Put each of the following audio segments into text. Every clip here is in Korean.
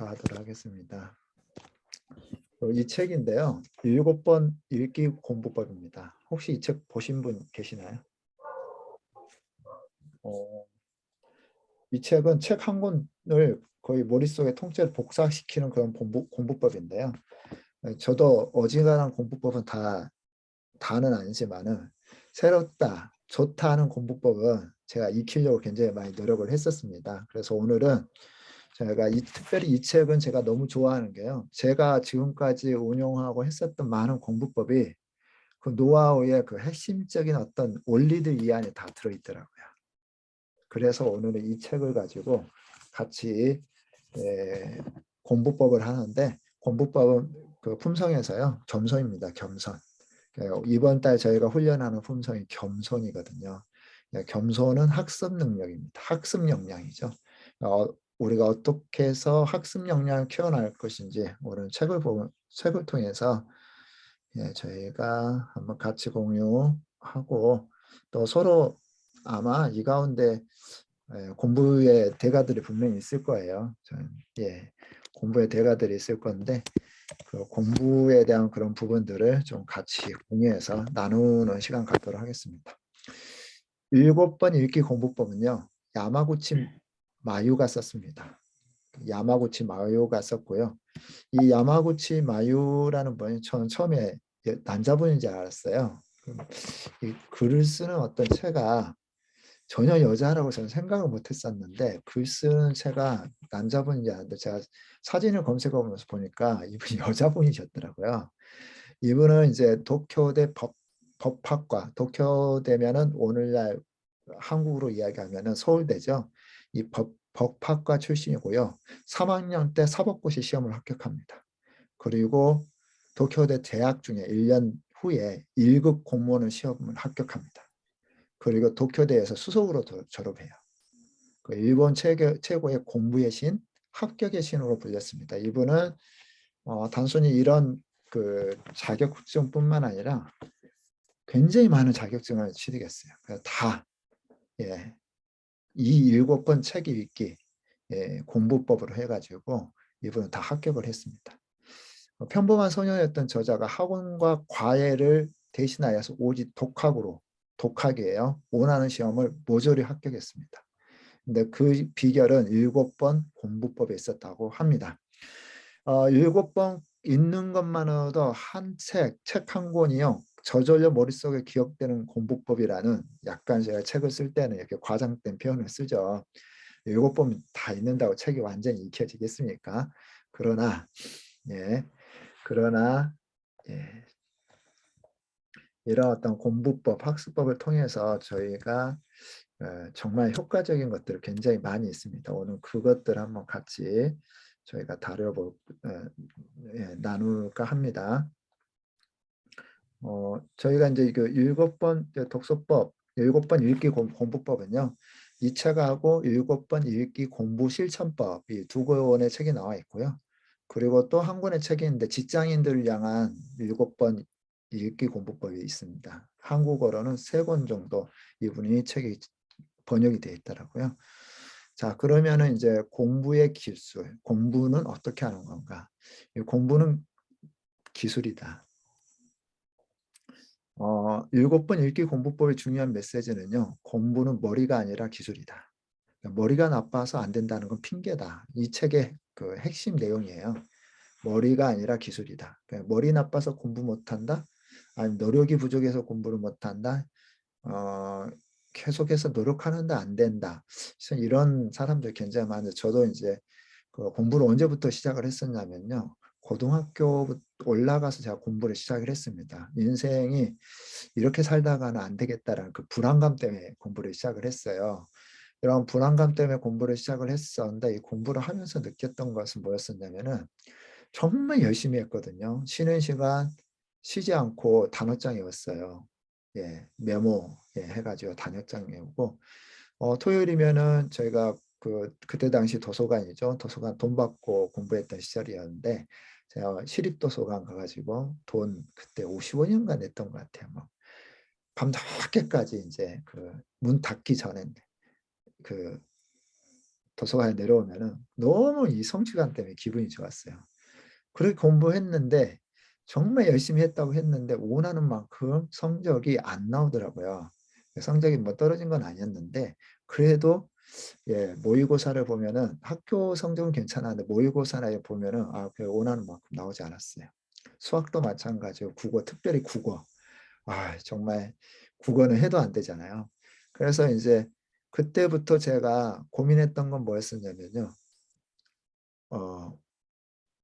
시작하도록 하겠습니다. 이 책인데요. 7번 읽기 공부법입니다. 혹시 이 책 보신 분 계시나요? 이 책은 책 한 권을 거의 머릿속에 통째로 복사시키는 그런 공부법인데요. 저도 어지간한 공부법은 다는 아니지만은 새롭다, 좋다 하는 공부법은 제가 익히려고 굉장히 많이 노력을 했었습니다. 그래서 오늘은 제가 특별히 이 책은 제가 너무 좋아하는 게요. 제가 지금까지 운용하고 했었던 많은 공부법이 그 노하우의 그 핵심적인 어떤 원리들 이 안에 다 들어있더라고요. 그래서 오늘은 이 책을 가지고 같이 공부법을 하는데, 공부법은 그 품성에서요. 겸손입니다. 겸손. 이번 달 저희가 훈련하는 품성이 겸손이거든요. 겸손은 학습 능력입니다. 학습 역량이죠. 우리가 어떻게 해서 학습 역량을 키워나갈 것인지 오늘 책을 통해서 저희가 한번 같이 공유하고, 또 서로 아마 이 가운데 공부의 대가들이 분명히 있을 거예요. 공부의 대가들이 있을 건데 그 공부에 대한 그런 부분들을 좀 같이 공유해서 나누는 시간 갖도록 하겠습니다. 7번 읽기 공부법은요. 야마구치 마유가 썼습니다. 야마구치 마유가 썼고요. 이 야마구치 마유라는 분이 저는 처음에 남자분인 줄 알았어요. 이 글을 쓰는 어떤 체가 전혀 여자라고 저는 생각을 못했었는데, 글 쓰는 체가 남자분인 줄 알았는데 제가 사진을 검색해보면서 보니까 이분이 여자분이셨더라고요. 이분은 이제 도쿄대 법학과, 도쿄대면은 오늘날 한국으로 이야기하면은 서울대죠. 이 법학과 출신이고요. 3학년 때 사법고시 시험을 합격합니다. 그리고 도쿄대 재학 중에 1년 후에 1급 공무원 시험을 합격합니다. 그리고 도쿄대에서 수석으로 졸업해요. 그 일본 최고의 공부의 신, 합격의 신으로 불렸습니다. 이분은 단순히 이런 그 자격증뿐만 아니라 굉장히 많은 자격증을 취득했어요. 그래서 다 이 7번 책 읽기 공부법으로 해가지고 이분은 다 합격을 했습니다. 평범한 소년이었던 저자가 학원과 과외를 대신하여서 오직 독학이에요. 원하는 시험을 모조리 합격했습니다. 근데 그 비결은 7번 공부법에 있었다고 합니다. 7번 읽는 것만으로도 책 한 권이요. 저절로 머릿속에 기억되는 공부법이라는, 약간 제가 책을 쓸 때는 이렇게 과장된 표현을 쓰죠. 7번 다 읽는다고 책이 완전히 익혀지겠습니까? 그러나 예, 그러나 예, 이런 어떤 공부법, 학습법을 통해서 저희가 정말 효과적인 것들이 굉장히 많이 있습니다. 오늘 그것들 한번 같이 저희가 나눌까 합니다. 저희가 이제 그 7번 독서법, 7번 읽기 공부법은요. 이 책하고 7번 읽기 공부 실천법, 이 두 권의 책이 나와 있고요. 그리고 또 한 권의 책이 있는데 직장인들을 향한 7번 읽기 공부법이 있습니다. 한국어로는 3권 정도 이분이 책이 번역이 되어 있더라고요. 자, 그러면은 이제 공부의 기술, 공부는 어떻게 하는 건가? 공부는 기술이다. 7번 읽기 공부법의 중요한 메시지는요. 공부는 머리가 아니라 기술이다. 머리가 나빠서 안 된다는 건 핑계다. 이 책의 그 핵심 내용이에요. 머리가 아니라 기술이다. 머리 나빠서 공부 못한다? 아니면 노력이 부족해서 공부를 못한다? 계속해서 노력하는데 안 된다. 이런 사람들 굉장히 많은데, 저도 이제 그 공부를 언제부터 시작을 했었냐면요. 고등학교 올라가서 제가 공부를 시작을 했습니다. 인생이 이렇게 살다가는 안 되겠다라는 그 불안감 때문에 공부를 시작을 했어요. 이런 불안감 때문에 공부를 시작을 했었는데, 이 공부를 하면서 느꼈던 것은 뭐였었냐면은 정말 열심히 했거든요. 쉬는 시간 쉬지 않고 단어장 외웠어요. 메모 해가지고 단어장 외우고, 토요일이면은 저희가 그때 당시 도서관이죠. 도서관 돈 받고 공부했던 시절이었는데, 제가 시립도서관 가가지고 돈 그때 55년간 냈던 것 같아요. 뭐 밤늦게까지 이제 그 문 닫기 전에 그 도서관에 내려오면은 너무 이 성취감 때문에 기분이 좋았어요. 그렇게 공부했는데 정말 열심히 했다고 했는데 원하는 만큼 성적이 안 나오더라고요. 성적이 뭐 떨어진 건 아니었는데 그래도 예, 모의고사를 보면은 학교 성적은 괜찮았는데 모의고사나 보면은 그 원하는 만큼 나오지 않았어요. 수학도 마찬가지고 국어, 특별히 국어. 정말 국어는 해도 안 되잖아요. 그래서 이제 그때부터 제가 고민했던 건 뭐였었냐면요. 어,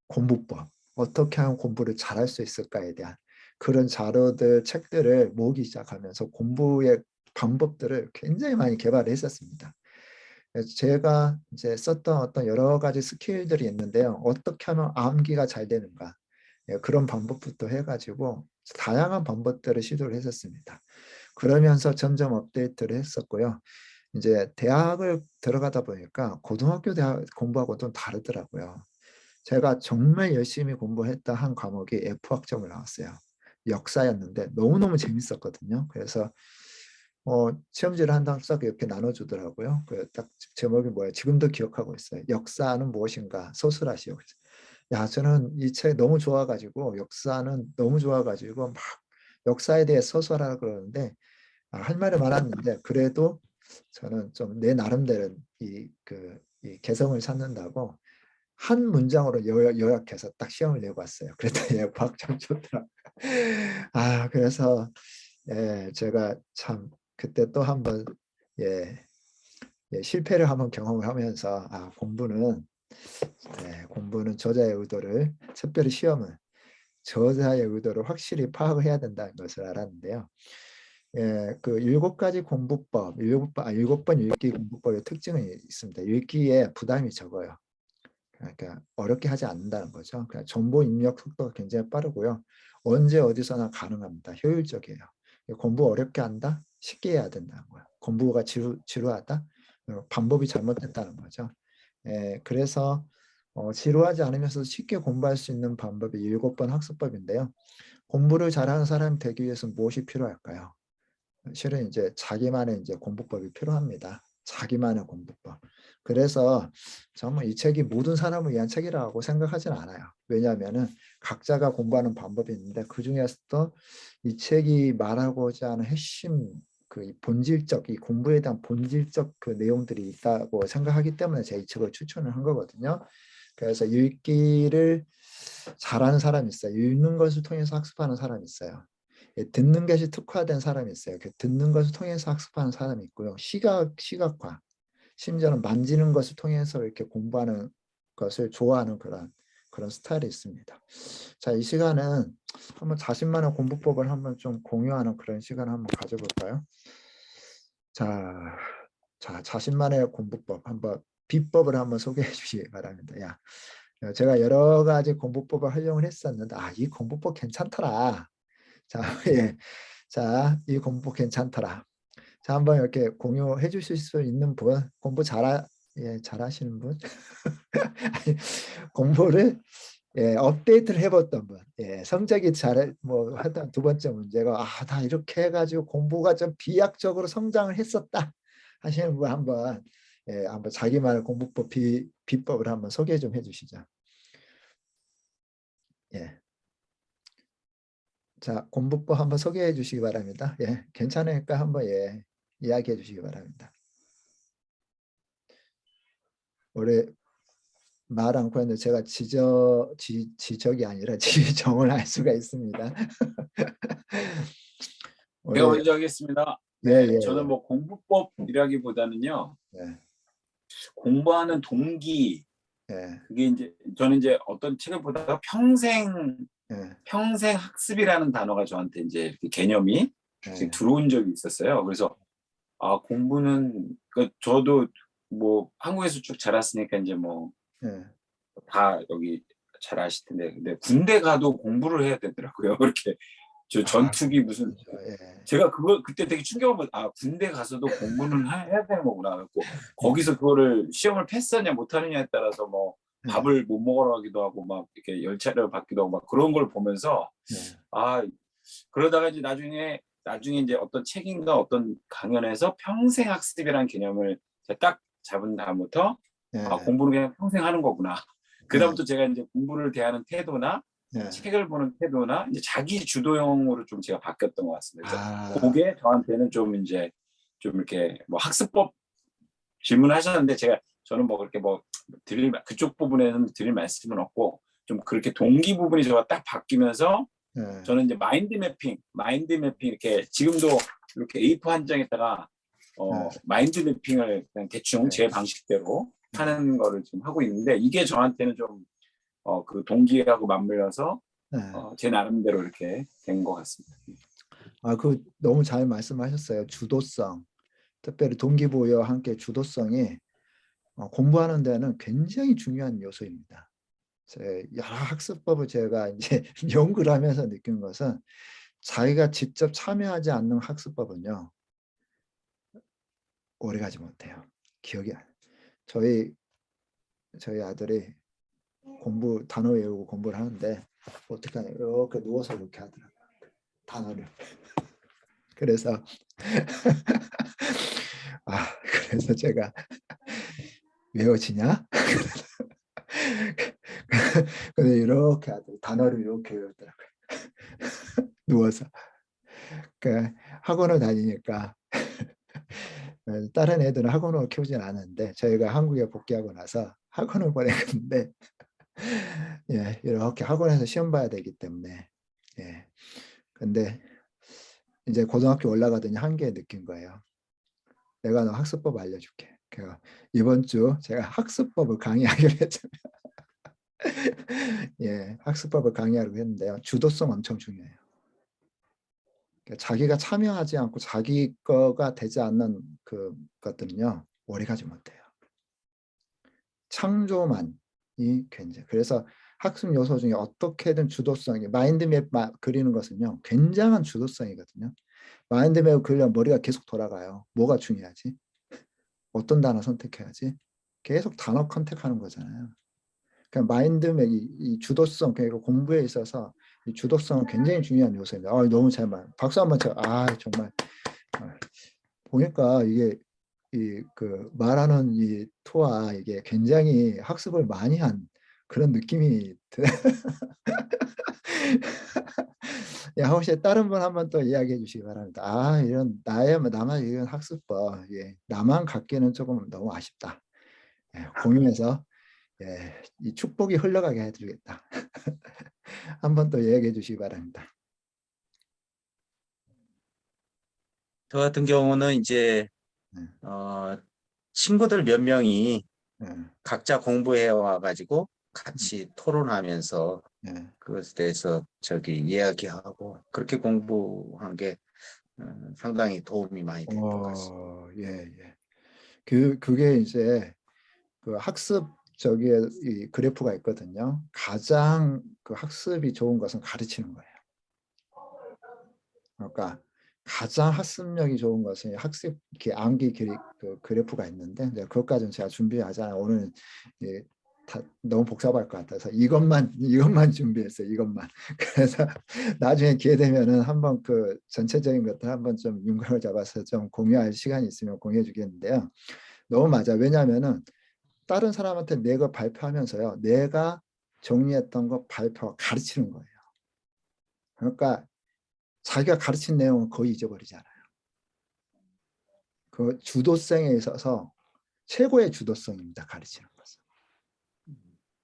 공부법. 어떻게 하면 공부를 잘할 수 있을까에 대한 그런 자료들, 책들을 모으기 시작하면서 공부의 방법들을 굉장히 많이 개발했었습니다. 제가 이제 썼던 어떤 여러 가지 스킬들이 있는데요. 어떻게 하면 암기가 잘 되는가. 그런 방법부터 해가지고 다양한 방법들을 시도를 했었습니다. 그러면서 점점 업데이트를 했었고요. 이제 대학을 들어가다 보니까 고등학교 대학 공부하고 좀 다르더라고요. 제가 정말 열심히 공부했다 한 과목이 F학점을 나왔어요. 역사였는데 너무너무 재밌었거든요. 그래서 시험지를 한 장 싹 이렇게 나눠주더라고요. 그 딱 제목이 뭐예요? 지금도 기억하고 있어요. 역사는 무엇인가 소설하시오. 야, 저는 이 책 너무 좋아가지고 역사는 너무 좋아가지고 막 역사에 대해 소설하라 그러는데 할 말이 많았는데 그래도 저는 좀 내 나름대로 이 개성을 찾는다고 한 문장으로 요약해서 딱 시험을 내고 왔어요. 그랬더니 박점 좋더라고요. 그래서 예, 제가 참 그때 또 한번 예, 실패를 한번 경험을 하면서 공부는 저자의 의도를 특별히 시험은 저자의 의도를 확실히 파악을 해야 된다는 것을 알았는데요. 예, 그 7가지 공부법, 7번 읽기 공부법의 특징이 있습니다. 읽기에 부담이 적어요. 그러니까 어렵게 하지 않는다는 거죠. 그러니까 정보 입력 속도가 굉장히 빠르고요. 언제 어디서나 가능합니다. 효율적이에요. 공부 어렵게 한다? 쉽게 해야 된다는 거예요. 공부가 지루하다? 방법이 잘못됐다는 거죠. 그래서 지루하지 않으면서 쉽게 공부할 수 있는 방법이 7번 학습법인데요. 공부를 잘하는 사람이 되기 위해서는 무엇이 필요할까요? 실은 이제 자기만의 이제 공부법이 필요합니다. 자기만의 공부법. 그래서 정말 이 책이 모든 사람을 위한 책이라고 생각하지는 않아요. 왜냐하면은 각자가 공부하는 방법이 있는데 그 중에서도 이 책이 말하고자 하는 핵심 그 본질적 이 공부에 대한 본질적 그 내용들이 있다고 생각하기 때문에 제가 이 책을 추천을 한 거거든요. 그래서 읽기를 잘하는 사람이 있어요. 읽는 것을 통해서 학습하는 사람이 있어요. 듣는 것이 특화된 사람이 있어요. 듣는 것을 통해서 학습하는 사람이 있고요. 시각화, 심지어는 만지는 것을 통해서 이렇게 공부하는 것을 좋아하는 그런 스타일이 있습니다. 자, 이 시간은 한번 자신만의 공부법을 한번 좀 공유하는 그런 시간을 한번 가져볼까요? 자, 자신만의 공부법 한번 비법을 한번 소개해 주시기 바랍니다. 제가 여러 가지 공부법을 활용을 했었는데 이 공부법 괜찮더라. 자, 예. 이 공부 괜찮더라. 자, 한번 이렇게 공유해 주실 수 있는 분, 잘하시는 분, 공부를 업데이트를 해봤던 분, 성적이 뭐 하여튼 두 번째 문제가 나 이렇게 해가지고 공부가 좀 비약적으로 성장을 했었다 하시는 분 한번 자기만의 공부법 비법을 한번 소개 좀 해주시죠. 예. 자, 공부법 한번 소개해 주시기 바랍니다. 괜찮으니까 한번 이야기해 주시기 바랍니다. 올해 말 않고 했는데 제가 지적이 아니라 지정을 할 수가 있습니다. 제가 올해 먼저 하겠습니다. 예, 네, 예, 저는 뭐 공부법이라기보다는요, 예, 공부하는 동기, 예, 그게 이제 저는 이제 어떤 책을 보다가 예, 평생 학습이라는 단어가 저한테 이제 개념이 예, 들어온 적이 있었어요. 그래서 공부는 그러니까 저도 뭐 한국에서 쭉 자랐으니까 이제 뭐 예. 다 여기 잘 아실 텐데, 근데 군대 가도 공부를 해야 되더라고요. 그렇게 저 전투기 무슨 그렇죠. 예, 제가 그거 그때 되게 충격을 받아. 군대 가서도 공부는 해야 되는 거구나. 그래고 예, 거기서 그거를 시험을 패스하냐 못하느냐에 따라서 뭐 예, 밥을 못 먹으러 가기도 하고 막 이렇게 열차를 받기도 하고 막 그런 걸 보면서 예, 아 그러다가 이제 나중에 이제 어떤 책인가 어떤 강연에서 평생 학습이라는 개념을 제가 딱 잡은 다음부터 예, 공부는 그냥 평생 하는 거구나. 예, 그다음부터 제가 이제 공부를 대하는 태도나 예. 책을 보는 태도나 이제 자기 주도형으로 좀 제가 바뀌었던 것 같습니다. 그래서 아, 그게 저한테는 좀 이제 좀 이렇게 뭐 학습법 질문하셨는데 저는 뭐 그렇게 뭐 드릴 그쪽 부분에는 드릴 말씀은 없고 좀 그렇게 동기 부분이 저가 딱 바뀌면서 예, 저는 이제 마인드 매핑 이렇게 지금도 이렇게 A4 한 장에다가 예, 마인드 매핑을 그냥 대충 예, 제 방식대로 예, 하는 거를 지금 하고 있는데 이게 저한테는 좀 그 동기하고 맞물려서 예. 제 나름대로 이렇게 된 것 같습니다. 아, 그 너무 잘 말씀하셨어요. 주도성, 특별히 동기부여와 함께 주도성이 공부하는 데는 굉장히 중요한 요소입니다. 여러 학습법을 제가 이제 연구를 하면서 느낀 것은 자기가 직접 참여하지 않는 학습법은요, 오래가지 못해요. 기억이 안. 저희 저희 아들이 단어 외우고 공부를 하는데 어떻게 하냐, 이렇게 누워서 이렇게 하더라고요. 단어를. 그래서 그래서 제가 외워지냐? 근데 이렇게 하더라고요. 단어를 이렇게 외우더라고요. 누워서. 그 학원을 다니니까 다른 애들은 학원을 키우진 않았는데 저희가 한국에 복귀하고 나서 학원을 보냈는데 예, 이렇게 학원에서 시험 봐야 되기 때문에 예. 근데 이제 고등학교 올라가더니 한계 느낀 거예요. 내가 너 학습법 알려줄게. 그래서 이번 주 제가 학습법을 강의하기로 했잖아요. 예, 학습법을 강의하려고 했는데요. 주도성 엄청 중요해요. 그러니까 자기가 참여하지 않고 자기 거가 되지 않는 그 것들은요, 오래가지 못해요. 창조만이 굉장히. 그래서 학습 요소 중에 어떻게든 주도성이 마인드맵 그리는 것은요, 굉장한 주도성이거든요. 마인드맵 그리려면 머리가 계속 돌아가요. 뭐가 중요하지? 어떤 단어 선택해야지? 계속 단어 컨택하는 거잖아요. 그러니까 마인드맵 이 주도성 그러니까 공부에 있어서 이 주도성은 굉장히 중요한 요소입니다. 너무 잘 말. 박수 한번 쳐. 정말 보니까 이게 이 그 말하는 이 토와 이게 굉장히 학습을 많이 한 그런 느낌이 야, 혹시 다른 분 한번 또 이야기해 주시기 바랍니다. 이런 나만 이런 학습법, 예, 나만 갖기는 조금 너무 아쉽다. 예, 공유해서 예, 이 축복이 흘러가게 해드리겠다. 한번 또 이야기해 주시기 바랍니다. 저 같은 경우는 이제 네, 어, 친구들 몇 명이 네, 각자 공부해 와가지고 같이 토론하면서 네. 그것에 대해서 저기 이야기하고 그렇게 공부한 게 상당히 도움이 많이 됐던 것 같습니다. 예, 예. 그게 이제 그 학습 저기에 이 그래프가 있거든요. 가장 그 학습이 좋은 것은 가르치는 거예요. 그러니까 가장 학습력이 좋은 것은 학습 이렇게 암기 그 그래프가 있는데 그것까지는 제가 준비하잖아요. 오늘 예, 너무 복잡할 것 같아서 이것만 준비했어요. 이것만. 그래서 나중에 기회 되면은 한번 그 전체적인 것들 한번 좀 윤곽을 잡아서 좀 공유할 시간이 있으면 공유해 주겠는데요. 너무 맞아. 왜냐하면은 다른 사람한테 내 거 발표하면서요. 내가 정리했던 거 발표 가르치는 거예요. 그러니까 자기가 가르친 내용은 거의 잊어버리잖아요. 그 주도성에 있어서 최고의 주도성입니다. 가르치는 것은.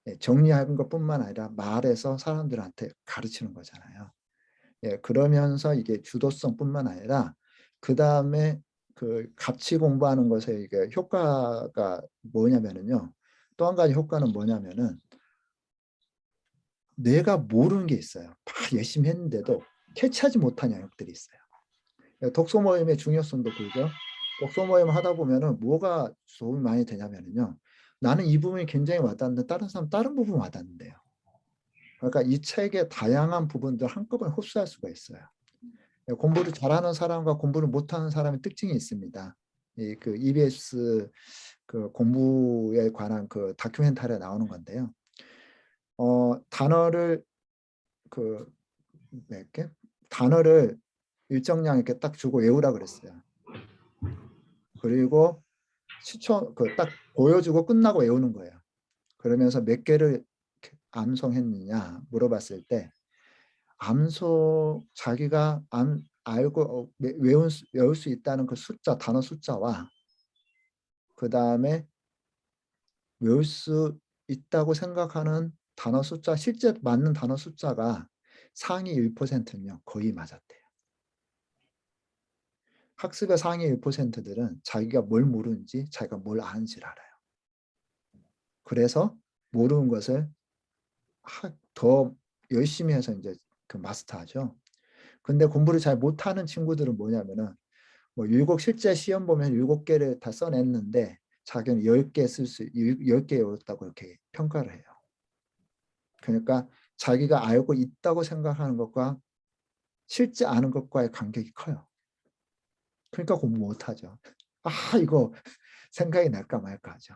예, 정리하는 것뿐만 아니라 말해서 사람들한테 가르치는 거잖아요. 예, 그러면서 이게 주도성뿐만 아니라 그 다음에 그 같이 공부하는 것에 이게 효과가 뭐냐면은요. 또 한 가지 효과는 뭐냐면은 내가 모르는 게 있어요. 막 열심히 했는데도 캐치하지 못한 영역들이 있어요. 독서 모임의 중요성도 그죠. 독서 모임 하다 보면은 뭐가 도움이 많이 되냐면요. 나는 이 부분이 굉장히 와닿는데 다른 사람 다른 부분 와닿는데요. 그러니까 이 책의 다양한 부분들 한꺼번에 흡수할 수가 있어요. 공부를 잘하는 사람과 공부를 못하는 사람의 특징이 있습니다. 그 EBS 그 공부에 관한 그 다큐멘터리에 나오는 건데요. 단어를 그 몇 개? 단어를 일정량 이렇게 딱 주고 외우라 그랬어요. 그리고 시청 그딱 보여주고 끝나고 외우는 거예요. 그러면서 몇 개를 암송했느냐 물어봤을 때 암송 자기가 알고 외울 수 있다는 그 숫자 단어 숫자와 그 다음에 외울 수 있다고 생각하는 단어 숫자 실제 맞는 단어 숫자가 상위 1%는요 거의 맞았대요. 학습의 상위 1%들은 자기가 뭘 모르는지 자기가 뭘 아는지를 알아요. 그래서 모르는 것을 더 열심히 해서 이제 그 마스터하죠. 근데 공부를 잘 못하는 친구들은 뭐냐면은 뭐 율곡 실제 시험 보면 7개를 다 써냈는데 자기는 10개 쓸 수 10개 외웠다고 이렇게 평가를 해요. 그러니까 자기가 알고 있다고 생각하는 것과 실제 아는 것과의 간격이 커요. 그러니까 공부 못하죠. 아 이거 생각이 날까 말까 하죠.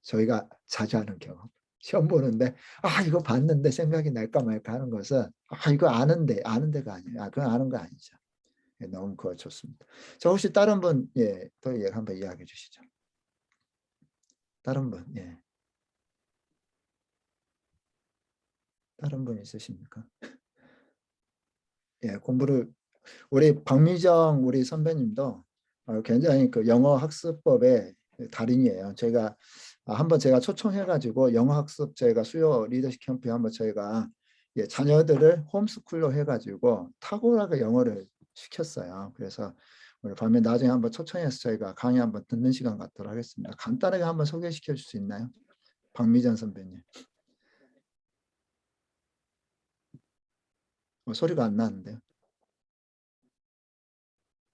저희가 자주 하는 경험. 시험 보는데 아 이거 봤는데 생각이 날까 말까 하는 것은 아 이거 아는데가 아니에요. 아 그건 아는 거 아니죠. 예, 너무 그거 좋습니다. 자 혹시 다른 분 예, 또 한번 이야기해 주시죠. 다른 분 예. 다른 분 있으십니까? 예, 공부를 우리 박미정 우리 선배님도 굉장히 그 영어 학습법의 달인이에요. 제가 한번 제가 초청해가지고 영어 학습 저희가 수요 리더십 캠프에 한번 저희가 예, 자녀들을 홈스쿨로 해가지고 탁월하게 영어를 시켰어요. 그래서 우리 밤에 나중에 한번 초청해서 저희가 강의 한번 듣는 시간 갖도록 하겠습니다. 간단하게 한번 소개시켜 줄 수 있나요? 박미정 선배님. 소리가 안 나는데요.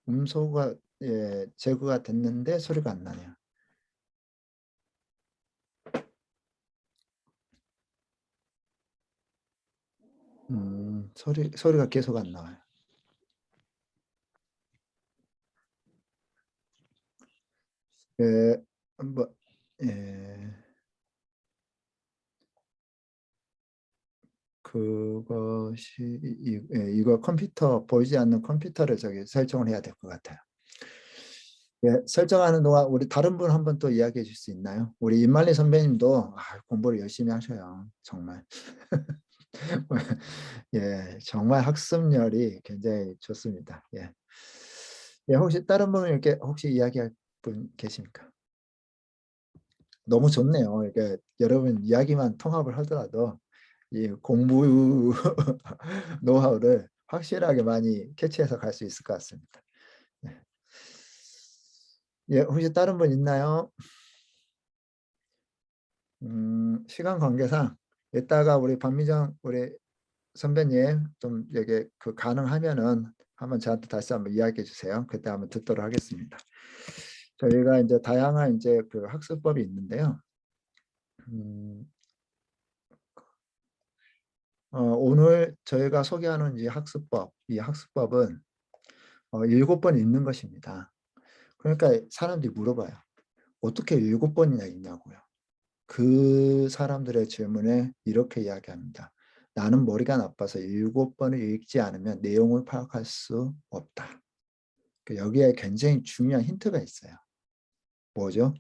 음소가 예, 제거가 됐는데 소리가 안 나네요. 소리가 계속 안 나와요. 예, 뭐, 예, 그것이 예, 이거 컴퓨터 보이지 않는 컴퓨터를 저기 설정을 해야 될 것 같아요. 예, 설정하는 동안 우리 다른 분 한번 또 이야기해 줄 수 있나요? 우리 임말리 선배님도 공부를 열심히 하셔요. 정말. 예, 정말 학습열이 굉장히 좋습니다. 예. 예, 혹시 다른 분 이렇게 혹시 이야기할 분 계십니까? 너무 좋네요. 이게 여러분 이야기만 통합을 하더라도 이 공부 노하우를 확실하게 많이 캐치해서 갈 수 있을 것 같습니다. 네. 예, 혹시 다른 분 있나요? 시간 관계상 이따가 우리 박미정 우리 선배님 좀 이게 그 가능하면은 한번 저한테 다시 한번 이야기해 주세요. 그때 한번 듣도록 하겠습니다. 저희가 이제 다양한 이제 그 학습법이 있는데요. 음, 오늘 저희가 소개하는 이 학습법은 7번 읽는 것입니다. 그러니까 사람들이 물어봐요. 어떻게 7번이나 읽냐고요. 그 사람들의 질문에 이렇게 이야기합니다. 나는 머리가 나빠서 7번을 읽지 않으면 내용을 파악할 수 없다. 여기에 굉장히 중요한 힌트가 있어요. 뭐죠?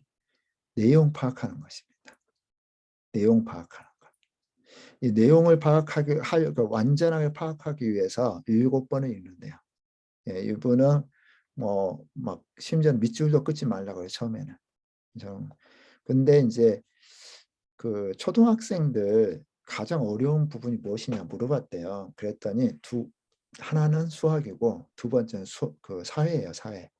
내용 파악하는 것입니다. 내용 파악하는 것. 이 내용을 완전하게 파악하기 위해서 7번을 읽는데요. 예, 이분은 뭐 막 심지어 밑줄도 긋지 말라고 해요. 처음에는. 근데 이제 그 초등학생들 가장 어려운 부분이 무엇이냐 물어봤대요. 그랬더니 하나는 수학이고 두 번째는 그 사회예요. 사회.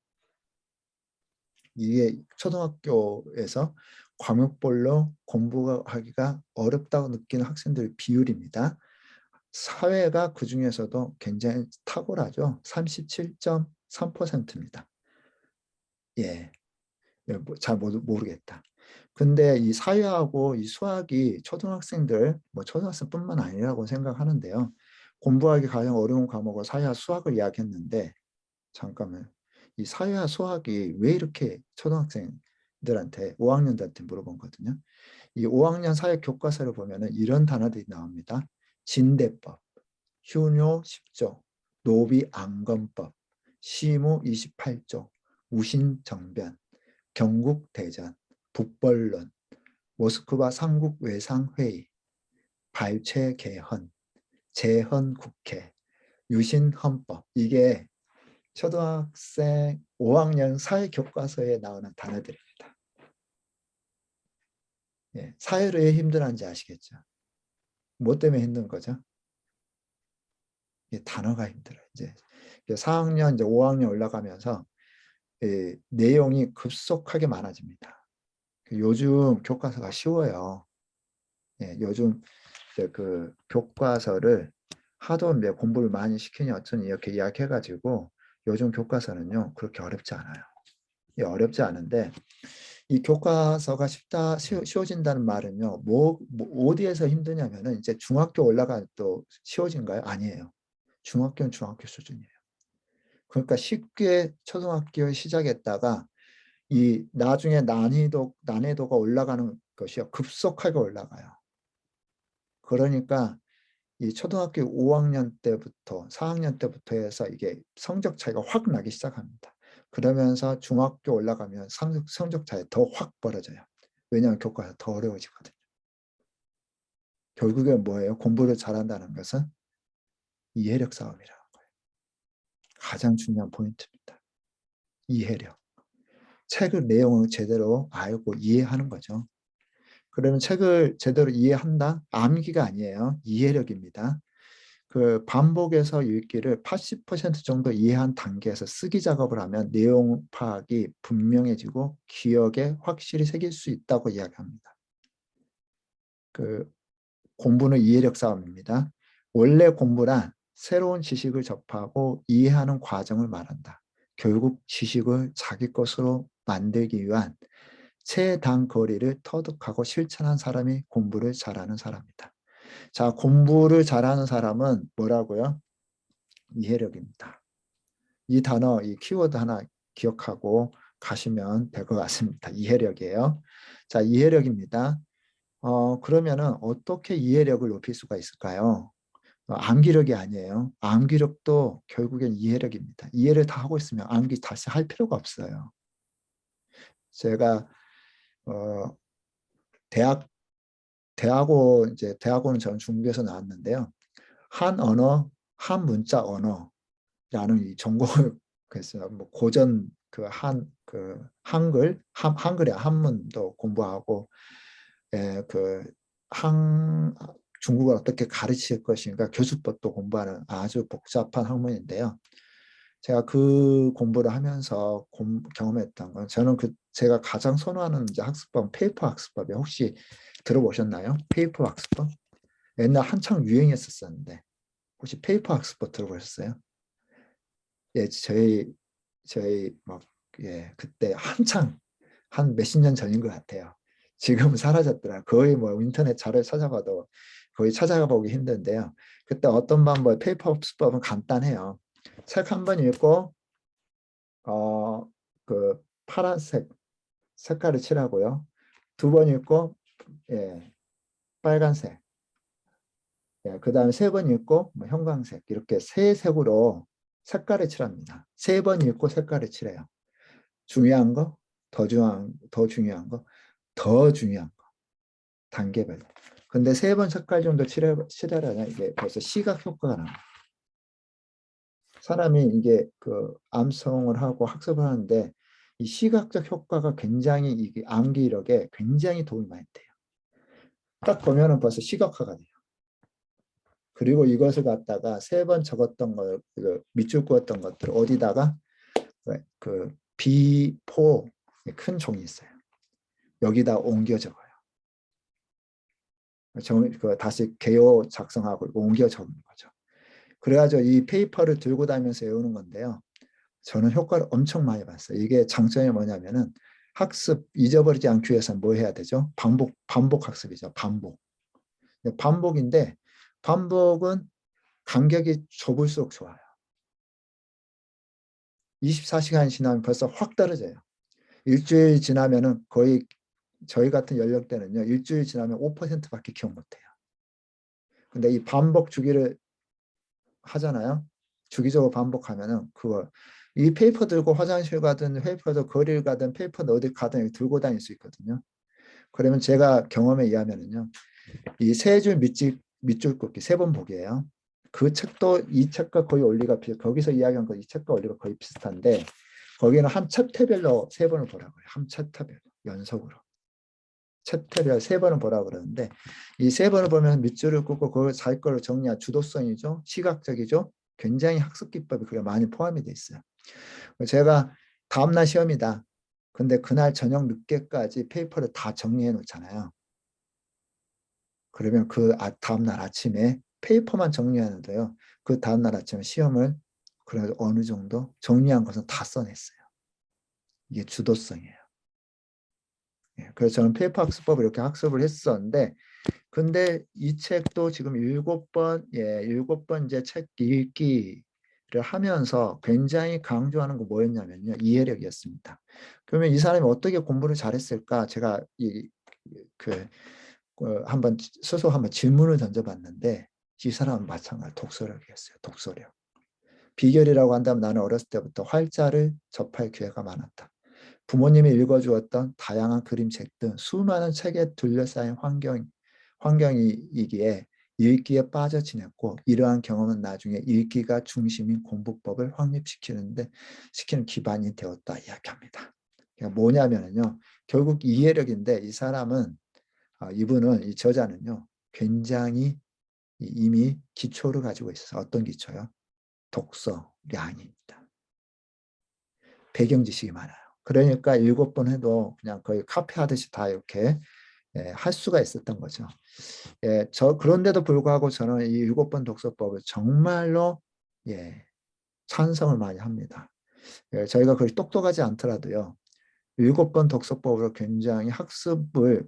이게 초등학교에서 과목별로 공부하기가 어렵다고 느끼는 학생들의 비율입니다. 사회가 그 중에서도 굉장히 탁월하죠. 37.3%입니다. 예, 잘 모르겠다. 근데 이 사회하고 이 수학이 초등학생들, 뭐 초등학생뿐만 아니라고 생각하는데요. 공부하기 가장 어려운 과목은 사회와 수학을 이야기했는데 잠깐만 이 사회와 수학이 왜 이렇게 초등학생들한테 5학년들한테 물어본 거거든요. 이 5학년 사회 교과서를 보면은 이런 단어들이 나옵니다. 진대법, 효뇨 10조, 노비 안건법, 시무 28조, 우신정변, 경국대전, 북벌론, 모스크바 삼국외상회의, 발췌개헌, 재헌국회, 유신헌법. 이게 초등학생 5학년 사회교과서에 나오는 단어들입니다. 예, 사회를 왜 힘들어하는지 아시겠죠? 뭐 때문에 힘든 거죠? 이 단어가 힘들어요. 이제 4학년, 이제 5학년 올라가면서 내용이 급속하게 많아집니다. 요즘 교과서가 쉬워요. 예, 요즘 그 교과서를 하도 공부를 많이 시키니 어쩌니 이렇게 이야기해가지고 요즘 교과서는요 그렇게 어렵지 않아요. 예, 어렵지 않은데 이 교과서가 쉬워진다는 말은요 어디에서 힘드냐면은 이제 중학교 올라가 또 쉬워진가요? 아니에요. 중학교는 중학교 수준이에요. 그러니까 쉽게 초등학교에 시작했다가 이 나중에 난이도가 올라가는 것이요 급속하게 올라가요. 그러니까 이 초등학교 5학년 때부터 4학년 때부터 해서 이게 성적 차이가 확 나기 시작합니다. 그러면서 중학교 올라가면 성적 차이 더 확 벌어져요. 왜냐하면 교과가 더 어려워지거든요. 결국엔 뭐예요? 공부를 잘한다는 것은 이해력 싸움이라는 거예요. 가장 중요한 포인트입니다. 이해력. 책을 내용을 제대로 알고 이해하는 거죠. 그러면 책을 제대로 이해한다? 암기가 아니에요. 이해력입니다. 그 반복해서 읽기를 80% 정도 이해한 단계에서 쓰기 작업을 하면 내용 파악이 분명해지고 기억에 확실히 새길 수 있다고 이야기합니다. 그 공부는 이해력 싸움입니다. 원래 공부란 새로운 지식을 접하고 이해하는 과정을 말한다. 결국 지식을 자기 것으로 만들기 위한 최단거리를 터득하고 실천한 사람이 공부를 잘하는 사람이다. 자, 공부를 잘하는 사람은 뭐라고요? 이해력입니다. 이 단어, 이 키워드 하나 기억하고 가시면 될 것 같습니다. 이해력이에요. 자, 이해력입니다. 그러면은 어떻게 이해력을 높일 수가 있을까요? 암기력이 아니에요. 암기력도 결국엔 이해력입니다. 이해를 다 하고 있으면 암기 다시 할 필요가 없어요. 제가 대학원은 저는 중국에서 나왔는데요. 한 언어, 한 문자 언어라는 이 전공을 그랬어요. 뭐 고전 한글의 한문도 공부하고, 중국을 어떻게 가르칠 것인가 교수법도 공부하는 아주 복잡한 학문인데요. 제가 그 공부를 하면서 경험했던 건 저는 제가 가장 선호하는 이제 학습법은 페이퍼 학습법이에요. 혹시 들어보셨나요? 페이퍼 학습법? 옛날 한창 유행했었는데 혹시 페이퍼 학습법 들어보셨어요? 예, 저희 막 그때 한창 한 몇십 년 전인 것 같아요. 지금은 사라졌더라. 거의 뭐 인터넷 자료 찾아봐도 거의 찾아가 보기 힘든데요. 그때 어떤 방법, 페이퍼 학습법은 간단해요. 책 한 번 읽고 그 파란색 색깔을 칠하고요. 두 번 읽고 빨간색. 그 다음에 세 번 읽고 뭐 형광색 이렇게 세 색으로 색깔을 칠합니다. 세 번 읽고 색깔을 칠해요. 중요한 거, 더 중요한 거, 더 중요한 거. 단계별. 근데 세 번 색깔 정도 칠하려면 이게 벌써 시각 효과가 나와요. 사람이 이게 그 암송을 하고 학습을 하는데 이 시각적 효과가 굉장히 이게 암기력에 굉장히 도움이 많이 돼요. 딱 보면은 벌써 시각화가 돼요. 그리고 이것을 갖다가 세 번 적었던 걸, 밑줄 그었던 것들 어디다가 그 B4 큰 종이 있어요. 여기다 옮겨 적어요. 다시 개요 작성하고 옮겨 적는 거죠. 그래가지고 이 페이퍼를 들고 다니면서 외우는 건데요. 저는 효과를 엄청 많이 봤어요. 이게 장점이 뭐냐면은 학습 잊어버리지 않기 위해서 뭐 해야 되죠? 반복 학습이죠. 반복인데 반복은 간격이 좁을수록 좋아요. 24시간 지나면 벌써 확 떨어져요. 일주일 지나면은 거의 저희 같은 연령대는요. 일주일 지나면 5%밖에 기억 못해요. 근데 이 반복 주기를 하잖아요. 주기적으로 반복하면은 그거 이 페이퍼 들고 화장실 가든 페이퍼도 거리를 가든 페이퍼는 어디 가든 들고 다닐 수 있거든요. 그러면 제가 경험에 의하면은요. 이 세 줄 밑줄 긋기 3번 보기예요. 그 책도 이 책과 거의 원리가 거기서 이야기한 거 이 책과 원리가 거의 비슷한데 거기는 한 챕터별로 3번을 보라고 해요. 한 챕터별로 연속으로. 챕터별 3번을 보라고 그러는데 이 3번을 보면 밑줄을 긋고 그걸 자기 걸로 정리한 주도성이죠. 시각적이죠. 굉장히 학습 기법이 그게 많이 포함이 돼 있어요. 제가 다음날 시험이다. 근데 그날 저녁 늦게까지 페이퍼를 다 정리해 놓잖아요. 그러면 그 다음날 아침에 페이퍼만 정리하는데요. 그 다음날 아침에 시험을 그래도 어느 정도 정리한 것은 다 써냈어요. 이게 주도성이에요. 예, 그래서 저는 페이퍼 학습법을 이렇게 학습을 했었는데 근데 이 책도 지금 7번, 예, 7번 이제 책 읽기를 하면서 굉장히 강조하는 거 뭐였냐면요. 이해력이었습니다. 그러면 이 사람이 어떻게 공부를 잘했을까? 제가 한번 스스로 한번 질문을 던져봤는데 이 사람은 마찬가지 독서력이었어요. 독서력. 비결이라고 한다면 나는 어렸을 때부터 활자를 접할 기회가 많았다. 부모님이 읽어주었던 다양한 그림책 등 수많은 책에 둘러싸인 환경이기에 읽기에 빠져 지냈고 이러한 경험은 나중에 읽기가 중심인 공부법을 시키는 기반이 되었다 이야기합니다. 그러니까 뭐냐면요. 결국 이해력인데 이 사람은 이분은 이 저자는요. 굉장히 이미 기초를 가지고 있어서 어떤 기초요? 독서량입니다. 배경 지식이 많아요. 그러니까 7번 해도 그냥 거의 카페 하듯이 다 이렇게 할 수가 있었던 거죠. 그런데도 불구하고 저는 이 7번 독서법을 정말로 찬성을 많이 합니다. 저희가 그리 똑똑하지 않더라도요. 7번 독서법으로 굉장히 학습을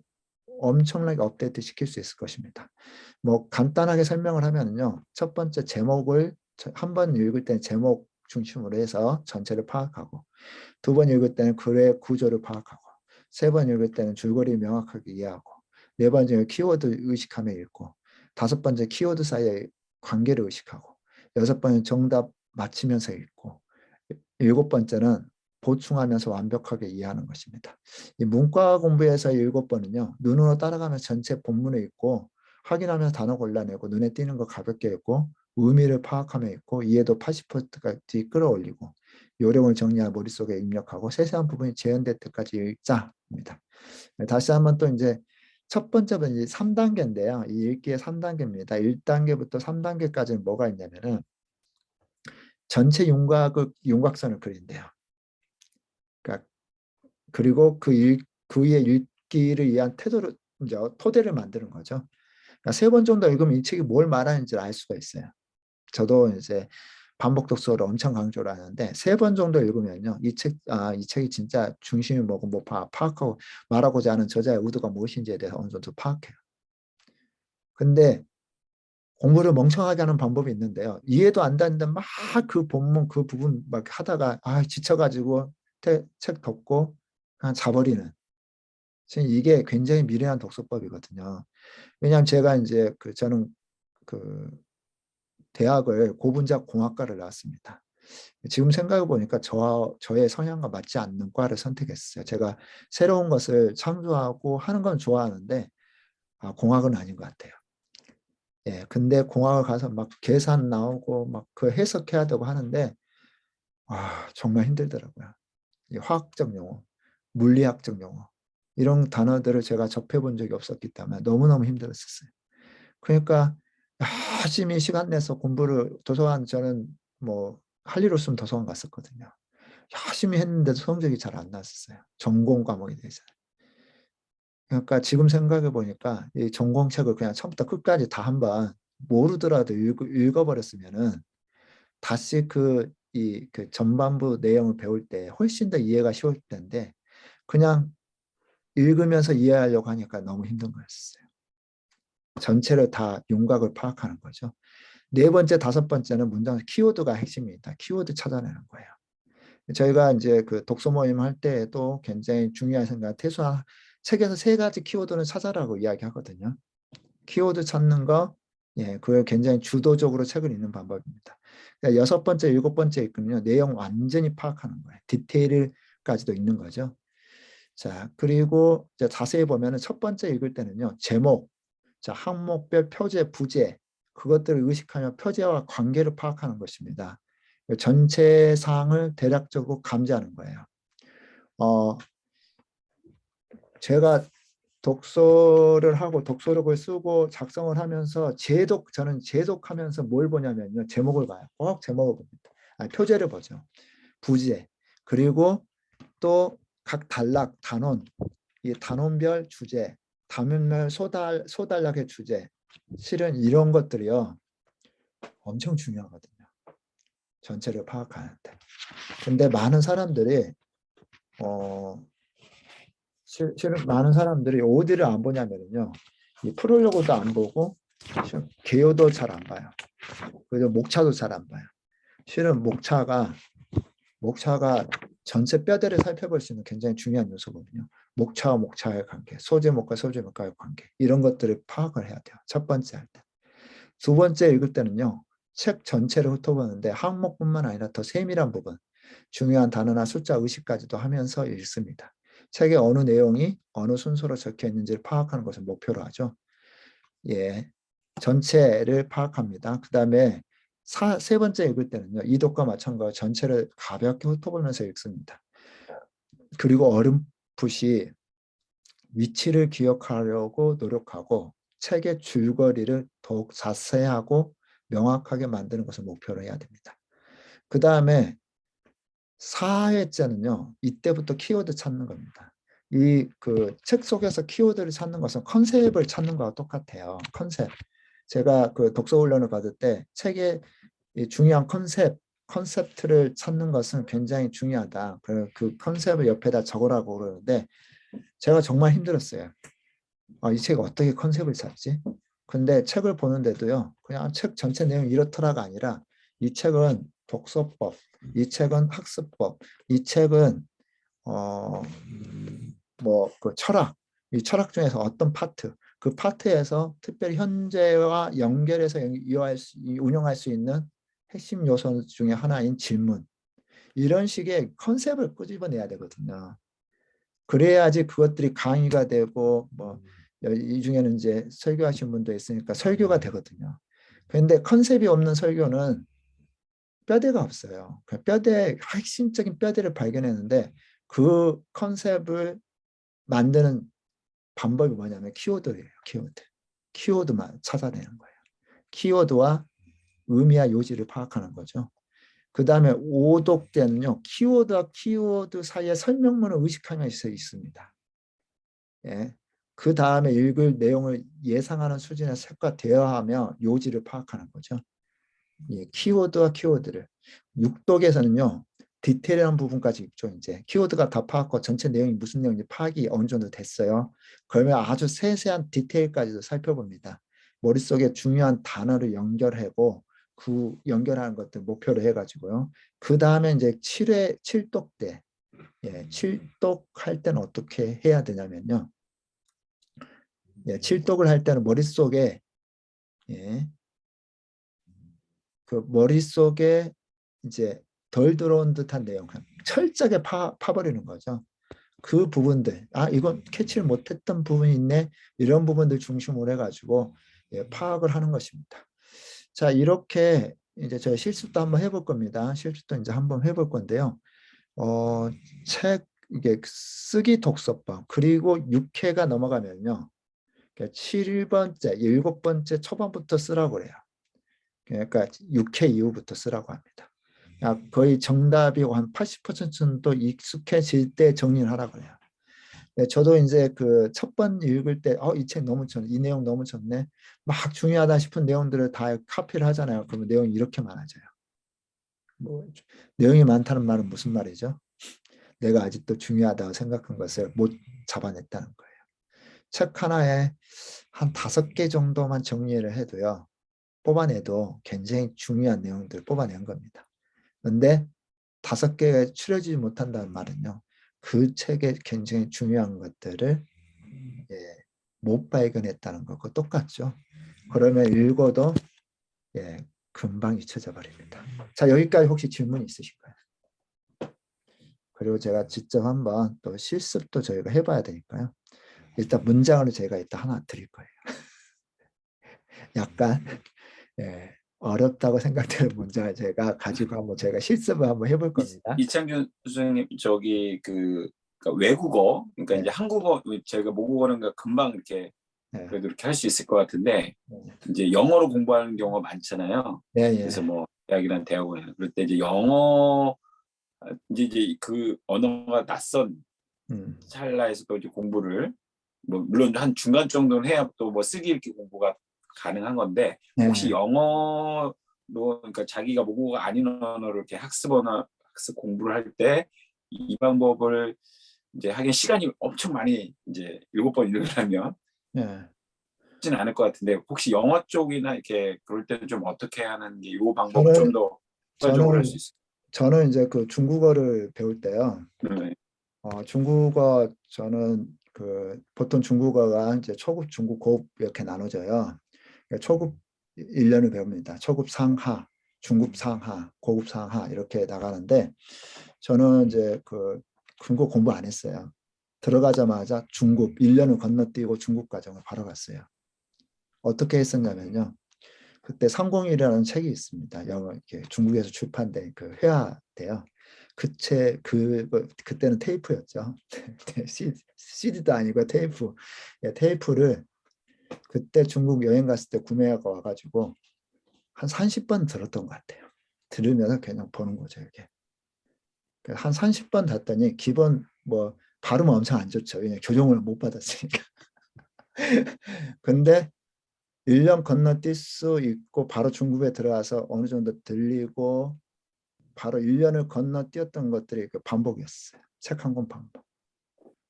엄청나게 업데이트 시킬 수 있을 것입니다. 뭐 간단하게 설명을 하면요. 첫 번째 제목을 한 번 읽을 때는 제목 중심으로 해서 전체를 파악하고 2번 읽을 때는 글의 구조를 파악하고 3번 읽을 때는 줄거리 명확하게 이해하고 4번째 키워드 의식하며 읽고 5번째 키워드 사이의 관계를 의식하고 6번째 정답 맞히면서 읽고 7번째는 보충하면서 완벽하게 이해하는 것입니다. 이 문과 공부에서 7번은요. 눈으로 따라가면서 전체 본문을 읽고 확인하면서 단어 골라내고 눈에 띄는 거 가볍게 읽고 의미를 파악하며 읽고 이해도 80%까지 끌어올리고 요령을 정리하여 머릿속에 입력하고 세세한 부분이 재현될 때까지 읽자입니다. 다시 한번 또 이제 첫 번째는 이제 3단계인데요. 이 읽기의 3단계입니다. 1단계부터 3단계까지는 뭐가 있냐면은 전체 윤곽선을 그린대요. 그러니까 그리고 그 위에 읽기를 위한 토대를 만드는 거죠. 그러니까 3번 정도 읽으면 이 책이 뭘 말하는지 알 수가 있어요. 저도 이제 반복 독서를 엄청 강조를 하는데 3번 정도 읽으면요. 이 책이 진짜 중심이 뭐고 뭐 파악하고 말하고자 하는 저자의 의도가 무엇인지에 대해서 어느 정도 파악해요. 근데 공부를 멍청하게 하는 방법이 있는데요. 이해도 안 되는데 막 그 본문 그 부분 막 하다가 지쳐가지고 책 덮고 그냥 자버리는. 이게 굉장히 미래한 독서법이거든요. 왜냐하면 제가 이제 저는 그 대학을 고분자 공학과를 나왔습니다. 지금 생각해 보니까 저의 성향과 맞지 않는 과를 선택했어요. 제가 새로운 것을 창조하고 하는 건 좋아하는데 공학은 아닌 것 같아요. 근데 공학을 가서 막 계산 나오고 막 그 해석해야 되고 하는데 정말 힘들더라고요. 화학적 용어, 물리학적 용어 이런 단어들을 제가 접해본 적이 없었기 때문에 너무너무 힘들었었어요. 그러니까 열심히 시간 내서 도서관 저는 뭐 할 일 없으면 도서관 갔었거든요. 열심히 했는데도 성적이 잘 안 나왔었어요. 전공 과목에 대해서. 그러니까 지금 생각해 보니까 이 전공책을 그냥 처음부터 끝까지 다 한번 모르더라도 읽어버렸으면은 다시 그 전반부 내용을 배울 때 훨씬 더 이해가 쉬울 텐데 그냥 읽으면서 이해하려고 하니까 너무 힘든 거였어요. 전체를 다 윤곽을 파악하는 거죠. 4번째, 5번째는 문장 키워드가 핵심입니다. 키워드 찾아내는 거예요. 저희가 이제 그 독서 모임 할 때에도 굉장히 중요한 생각, 책에서 3가지 키워드는 찾아라고 이야기하거든요. 키워드 찾는 거, 예, 그걸 굉장히 주도적으로 책을 읽는 방법입니다. 그러니까 6번째, 7번째 읽으면요, 내용 완전히 파악하는 거예요. 디테일까지도 읽는 거죠. 자, 그리고 이제 자세히 보면은 첫 번째 읽을 때는요, 제목, 자, 항목별 표제, 부제, 그것들을 의식하며 표제와 관계를 파악하는 것입니다. 전체 사항을 대략적으로 감지하는 거예요. 제가 독서를 하고 독서록을 쓰고 작성을 하면서 저는 제독하면서 뭘 보냐면요. 제목을 봐요. 꼭 제목을 봅니다. 아니, 표제를 보죠. 부제. 그리고 또 각 단락, 단원, 이 단원별 주제, 단원별 소단락의 주제. 실은 이런 것들이요. 엄청 중요하거든요. 전체를 파악하는데. 근데 많은 사람들이 실은 많은 사람들이 어디를 안 보냐면요. 이 프롤로그도 안 보고 개요도 잘 안 봐요. 그리고 목차도 잘 안 봐요. 실은 목차가 전체 뼈대를 살펴볼 수 있는 굉장히 중요한 요소거든요. 목차와 목차의 관계, 소제목과 소제목과의 관계 이런 것들을 파악을 해야 돼요. 첫 번째 할 때. 두 번째 읽을 때는요. 책 전체를 훑어보는데 항목뿐만 아니라 더 세밀한 부분, 중요한 단어나 숫자 의식까지도 하면서 읽습니다. 책의 어느 내용이 어느 순서로 적혀 있는지를 파악하는 것을 목표로 하죠. 예, 전체를 파악합니다. 그 다음에 세 번째 읽을 때는요. 이독과 마찬가지로 전체를 가볍게 훑어보면서 읽습니다. 그리고 어렴풋이 위치를 기억하려고 노력하고 책의 줄거리를 더욱 자세하고 명확하게 만드는 것을 목표로 해야 됩니다. 그 다음에 4회째는요. 이때부터 키워드 찾는 겁니다. 이 그 책 속에서 키워드를 찾는 것은 컨셉을 찾는 거와 똑같아요. 컨셉. 제가 그 독서 훈련을 받을 때 책의 중요한 컨셉트를 찾는 것은 굉장히 중요하다. 그 컨셉을 옆에다 적으라고 그러는데 제가 정말 힘들었어요. 이 책 어떻게 컨셉을 찾지? 근데 책을 보는데도요. 그냥 책 전체 내용 이렇더라가 아니라 이 책은 독서법, 이 책은 학습법, 이 책은 그 철학, 이 철학 중에서 어떤 파트, 그 파트에서 특별히 현재와 연결해서 운영할 수 있는 핵심 요소 중에 하나인 질문. 이런 식의 컨셉을 끄집어내야 되거든요. 그래야지 그것들이 강의가 되고 이 중에는 이제 설교하신 분도 있으니까 설교가 되거든요. 그런데 컨셉이 없는 설교는 뼈대가 없어요. 핵심적인 뼈대를 발견했는데 그 컨셉을 만드는 방법이 뭐냐면 키워드예요. 키워드만 찾아내는 거예요. 키워드와 의미와 요지를 파악하는 거죠. 그 다음에 오독 때는요. 키워드와 키워드 사이에 설명문을 의식하며 있습니다. 예. 그 다음에 읽을 내용을 예상하는 수준의 색과 대화하며 요지를 파악하는 거죠. 예, 키워드와 키워드를. 육독에서는요. 디테일한 부분까지 읽죠. 이제 키워드가 다 파악하고 전체 내용이 무슨 내용인지 파악이 어느 정도 됐어요. 그러면 아주 세세한 디테일까지도 살펴봅니다. 머릿속에 중요한 단어를 연결하고 그 연결하는 것들 목표로 해가지고요. 그 다음에 이제 7독 때, 예, 7독할 때는 어떻게 해야 되냐면요. 예, 7독을 할 때는 머릿속에, 예, 그 머릿속에 이제 덜 들어온 듯한 내용, 철저하게 파버리는 거죠. 그 부분들, 이건 캐치를 못했던 부분이 있네. 이런 부분들 중심으로 해가지고 예, 파악을 하는 것입니다. 자, 이렇게 이제 저희 실습도 한번 해볼 겁니다. 실습도 이제 한번 해볼 건데요. 이게 쓰기 독서법 그리고 6회가 넘어가면요. 7번째, 7번째 초반부터 쓰라고 그래요. 그러니까 6회 이후부터 쓰라고 합니다. 거의 정답이 한 80% 정도 익숙해질 때 정리를 하라고 그래요. 네, 저도 이제 그 첫 번 읽을 때, 이 책 너무 좋네, 이 내용 너무 좋네, 막 중요하다 싶은 내용들을 다 카피를 하잖아요. 그러면 내용이 이렇게 많아져요. 내용이 많다는 말은 무슨 말이죠? 내가 아직도 중요하다고 생각한 것을 못 잡아냈다는 거예요. 책 하나에 한 5개 정도만 정리를 해도요. 뽑아내도 굉장히 중요한 내용들을 뽑아낸 겁니다. 그런데 5개가 추려지지 못한다는 말은요. 그 책의 굉장히 중요한 것들을 못 발견했다는 것과 똑같죠. 그러면 읽어도 예, 금방 잊혀져 버립니다. 자, 여기까지 혹시 질문 있으실까요? 그리고 제가 직접 한번 또 실습도 저희가 해봐야 되니까요. 일단 문장으로 제가 일단 하나 드릴 거예요. 약간 예, 어렵다고 생각되는 문장을 제가 가지고 한번 제가 실습을 한번 해볼 겁니다. 이창준 선생님 저기 그러니까 외국어 그러니까 네. 이제 한국어 제가 모국어는 금방 이렇게 네. 그래도 이렇게 할 수 있을 것 같은데 네. 이제 영어로 공부하는 경우가 많잖아요. 네, 그래서 예. 뭐 대학이나 대학원에 그럴 때 이제 영어 이제 그 언어가 낯선 음. 찰나에서 또 이제 공부를 뭐 물론 한 중간 정도는 해야 또 뭐 쓰기 읽기 공부가 가능한 건데 혹시 네. 영어로 그러니까 자기가 모국어가 아닌 언어를 이렇게 학습 공부를 할 때 이 방법을 이제 하긴 시간이 엄청 많이 이제 7번 읽으려면 네. 쉽지는 않을 것 같은데 혹시 영어 쪽이나 이렇게 그럴 때는 좀 어떻게 하는 게 이 방법을 좀 저는 더 효과적으로 할 수 저는 있어요? 저는 이제 그 중국어를 배울 때요. 네. 중국어 저는 그 보통 중국어가 이제 초급, 중급, 고급 이렇게 나눠져요. 그러니까 초급 1년을 배웁니다. 초급 상하, 중급 상하, 고급 상하 이렇게 나가는데 저는 이제 그 중국 공부 안 했어요. 들어가자마자 중급 1년을 건너뛰고 중급 과정을 바로 갔어요. 어떻게 했었냐면요. 그때 301이라는 책이 있습니다. 영어 이렇게 중국에서 출판된 그 회화돼요. 그때는 테이프였죠. CD도 아니고 테이프. 예, 테이프를 그때 중국 여행 갔을 때 구매하고 와가지고 한 30번 들었던 것 같아요. 들으면서 그냥 보는 거죠, 이게. 한 30번 듣더니 기본 뭐 발음 엄청 안 좋죠. 왜냐 교정을 못 받았으니까. 근데 1년 건너뛸 수 있고 바로 중국에 들어와서 어느 정도 들리고 바로 1년을 건너뛰었던 것들이 그 반복이었어요. 책 한 권 반복.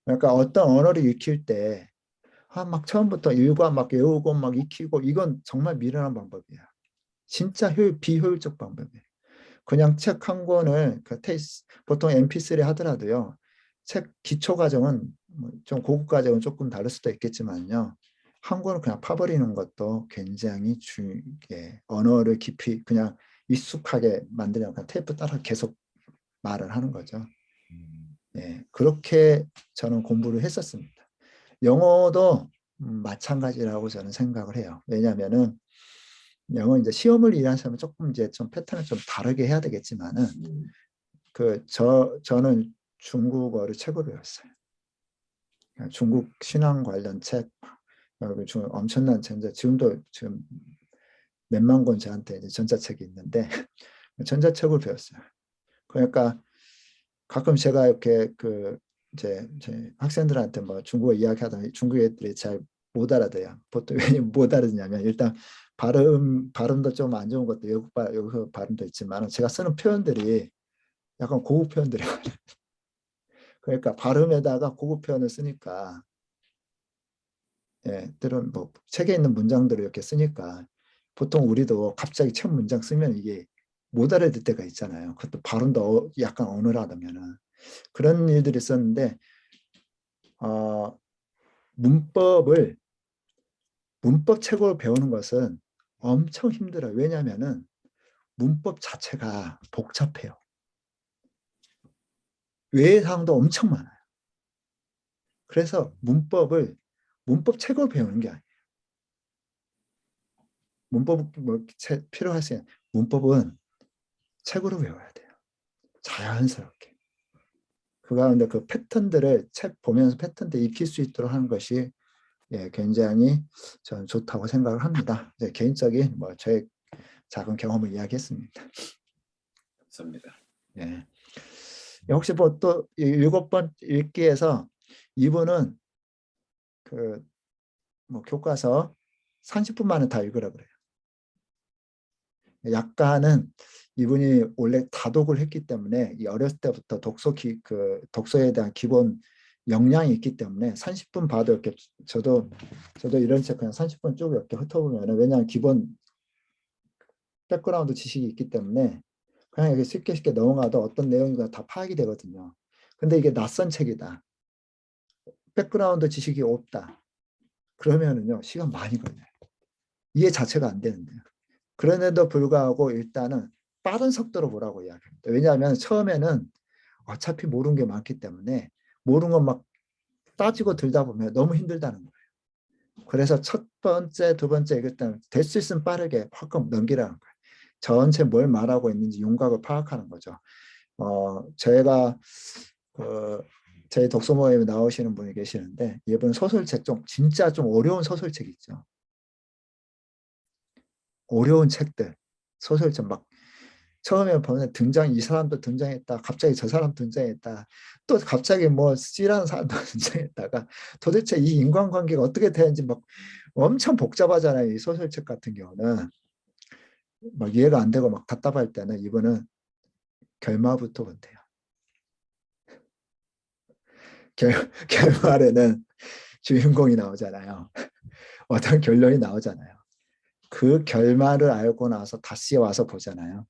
그러니까 어떤 언어를 익힐 때 막 처음부터 읽고 막 외우고 막 익히고 이건 정말 미련한 방법이야. 진짜 비효율적 방법이에요. 그냥 책 한 권을 보통 MP3 하더라도요. 책 기초 과정은 좀 고급 과정은 조금 다를 수도 있겠지만요. 한 권을 그냥 파버리는 것도 굉장히 중요해. 언어를 깊이 그냥 익숙하게 만들려면 그냥 테이프 따라 계속 말을 하는 거죠. 예, 그렇게 저는 공부를 했었습니다. 영어도 마찬가지라고 저는 생각을 해요. 왜냐하면은 영어 이제 시험을 위해서는 조금 이제 좀 패턴을 좀 다르게 해야 되겠지만은 저는 중국어를 책으로 배웠어요. 중국 신앙 관련 책, 엄청난 전자 지금도 지금 몇만 권 저한테 이제 전자책이 있는데 전자책을 배웠어요. 그러니까 가끔 제가 이렇게 이제 학생들한테 뭐 중국어 이야기하다 중국 애들이 잘 못 알아들어요. 보통 왜 못 알아듣냐면 일단 발음도 좀 안 좋은 것도 외국 발음도 있지만 제가 쓰는 표현들이 약간 고급 표현들이 그러니까 발음에다가 고급 표현을 쓰니까 예, 때론 뭐 책에 있는 문장들을 이렇게 쓰니까 보통 우리도 갑자기 첫 문장 쓰면 이게 못 알아듣을 때가 있잖아요. 그것도 발음도 약간 어눌하다면은 그런 일들이 있었는데 문법 책으로 배우는 것은 엄청 힘들어요. 왜냐하면은 문법 자체가 복잡해요. 외래사항도 엄청 많아요. 그래서 문법 책으로 배우는 게 아니에요. 문법 필요할 수 있는 문법은 책으로 배워야 돼요. 자연스럽게. 그 가운데 그 패턴들을 책 보면서 패턴들 익힐 수 있도록 하는 것이 예, 굉장히 저는 좋다고 생각을 합니다. 개인적인 뭐 저의 작은 경험을 이야기했습니다. 감사합니다. 예. 혹시 뭐 또 7번 읽기에서 이분은 뭐 교과서 30분 만에 다 읽으라 그래요. 약간은 이분이 원래 다독을 했기 때문에 이 어렸을 때부터 독서에 대한 기본 역량이 있기 때문에 30분 봐도 이렇게 저도 이런 책 그냥 30분 쭉 이렇게 훑어보면 왜냐하면 기본 백그라운드 지식이 있기 때문에 그냥 이렇게 쉽게 넘어가도 어떤 내용인가 다 파악이 되거든요. 근데 이게 낯선 책이다. 백그라운드 지식이 없다. 그러면은요 시간 많이 걸려요. 이해 자체가 안 되는데요. 그런데도 불구하고 일단은 빠른 속도로 보라고 이야기합니다. 왜냐하면 처음에는 어차피 모르는 게 많기 때문에 모르는 건 막 따지고 들다 보면 너무 힘들다는 거예요. 그래서 첫 번째, 두 번째 읽을 때는 될 수 있으면 빠르게 확 넘기라는 거예요. 전체 뭘 말하고 있는지 윤곽을 파악하는 거죠. 제가 제 독서 모임에 나오시는 분이 계시는데 이분 소설책 진짜 좀 어려운 소설책 있죠. 어려운 책들 소설책 막 처음에 보면 이 사람도 등장했다. 갑자기 저 사람 등장했다. 또 갑자기 뭐 C라는 사람도 등장했다가 도대체 이 인간관계가 어떻게 되는지 막 엄청 복잡하잖아요. 이 소설책 같은 경우는 막 이해가 안 되고 막 답답할 때는 이분은 결말부터 본대요. 결말에는 주인공이 나오잖아요. 어떤 결론이 나오잖아요. 그 결말을 알고 나서 다시 와서 보잖아요.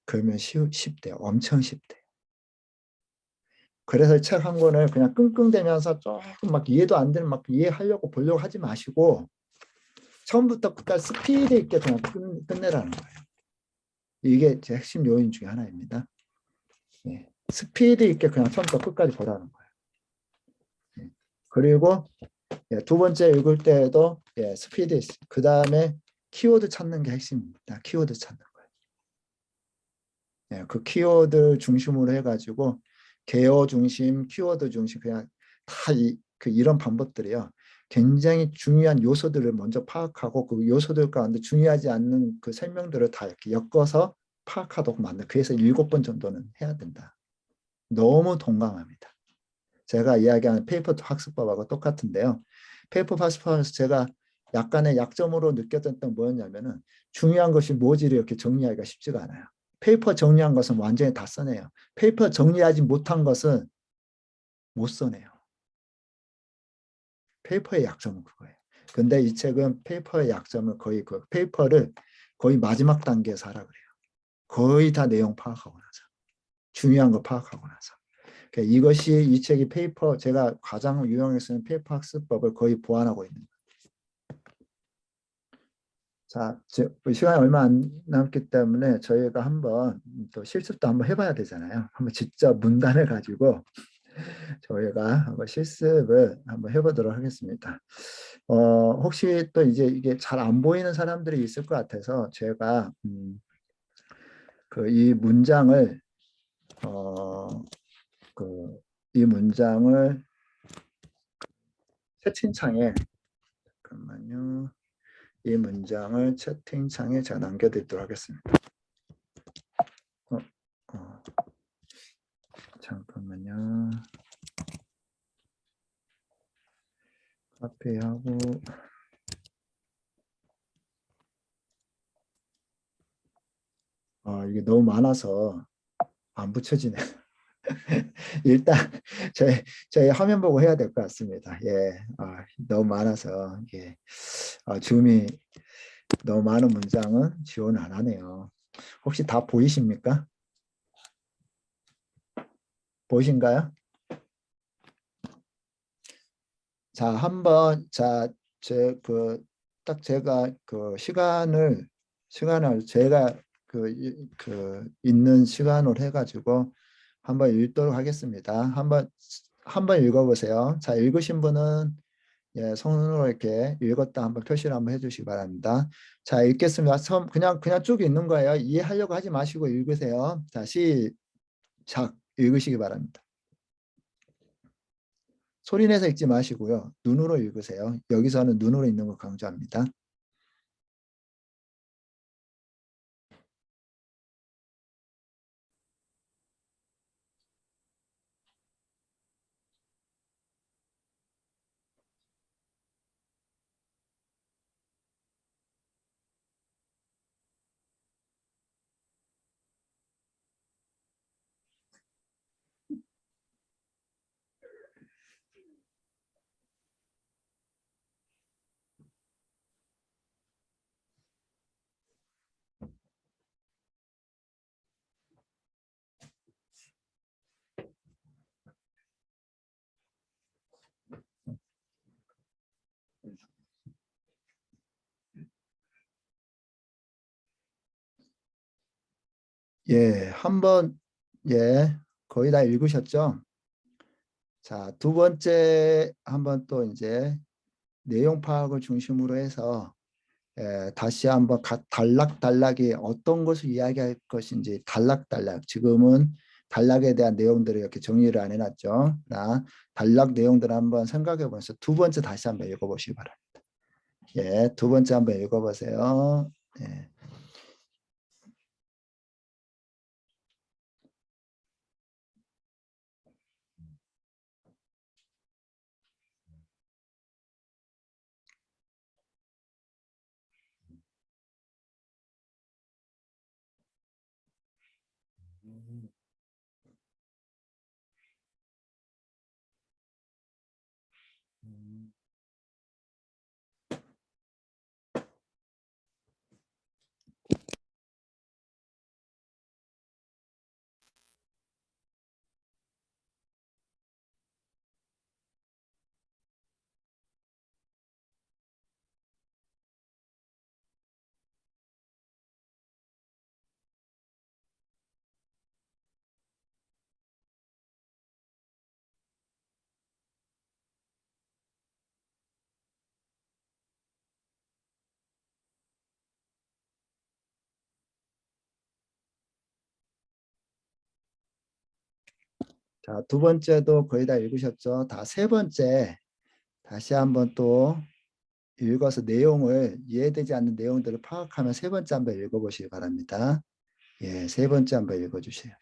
그러면 쉽대요. 엄청 쉽대요. 그래서 책 한 권을 그냥 끙끙대면서 조금 막 이해도 안 되는 막 이해하려고 보려고 하지 마시고 처음부터 끝까지 스피드 있게 그냥 끝내라는 거예요. 이게 제 핵심 요인 중에 하나입니다. 예. 스피드 있게 그냥 처음부터 끝까지 보라는 거예요. 예. 그리고 두 번째 읽을 때에도 스피드 있어. 그 다음에 키워드 찾는 게 핵심입니다. 키워드 찾는 거예요. 그 키워드 중심으로 해가지고 개요 중심, 키워드 중심 그냥 다 이런 방법들이요. 굉장히 중요한 요소들을 먼저 파악하고 그 요소들 가운데 중요하지 않는 그 설명들을 다 이렇게 엮어서 파악하도록 만든. 그래서 7번 정도는 해야 된다. 너무 동감합니다. 제가 이야기하는 페이퍼 학습법하고 똑같은데요. 페이퍼 학습법에서 제가 약간의 약점으로 느꼈던 건 뭐였냐면은 중요한 것이 뭐지를 이렇게 정리하기가 쉽지가 않아요. 페이퍼 정리한 것은 완전히 다 써내요. 페이퍼 정리하지 못한 것은 못 써내요. 페이퍼의 약점은 그거예요. 근데 이 책은 페이퍼의 약점을 거의 페이퍼를 거의 마지막 단계에서 하라 그래요. 거의 다 내용 파악하고 나서. 중요한 거 파악하고 나서. 그러니까 이것이 이 책이 제가 가장 유용하게 쓰는 페이퍼 학습법을 거의 보완하고 있는 거예요. 자, 시간이 얼마 안 남기 때문에 저희가 한번 또 실습도 한번 해봐야 되잖아요. 한번 직접 문단을 가지고 저희가 한번 실습을 한번 해보도록 하겠습니다. 혹시 또 이제 이게 잘 안 보이는 사람들이 있을 것 같아서 제가 이 문장을 이 문장을 채팅창에 잠깐만요. 이 문장을 채팅창에 제가 남겨드리도록 하겠습니다. 잠깐만요. 카피하고 이게 너무 많아서 안 붙여지네. 일단 저희 화면 보고 해야 될 것 같습니다. 예, 너무 많아서 예, 줌이 너무 많은 문장은 지원 안 하네요. 혹시 다 보이십니까? 보이신가요? 자, 한번 딱 제가 시간을 제가 있는 시간으로 해가지고 한번 읽도록 하겠습니다. 한번 읽어보세요. 자, 읽으신 분은 손으로 이렇게 읽었다 한번 표시를 한번 해주시기 바랍니다. 자, 읽겠습니다. 그냥 쭉 읽는 거예요. 이해하려고 하지 마시고 읽으세요. 자, 시작 읽으시기 바랍니다. 소리내서 읽지 마시고요. 눈으로 읽으세요. 여기서는 눈으로 읽는 걸 강조합니다. 예, 한번 예, 거의 다 읽으셨죠? 자, 두 번째 한번 또 이제 내용 파악을 중심으로 해서 다시 한번 단락단락이 어떤 것을 이야기할 것인지 단락단락 지금은 단락에 대한 내용들을 이렇게 정리를 안 해놨죠. 단락 내용들을 한번 생각해 보면서 두 번째 다시 한번 읽어보시기 바랍니다. 예, 두 번째 한번 읽어보세요. 예. 자, 두 번째도 거의 다 읽으셨죠? 다 세 번째 다시 한번 또 읽어서 내용을 이해되지 않는 내용들을 파악하면 세 번째 한번 읽어보시기 바랍니다. 예, 세 번째 한번 읽어주세요.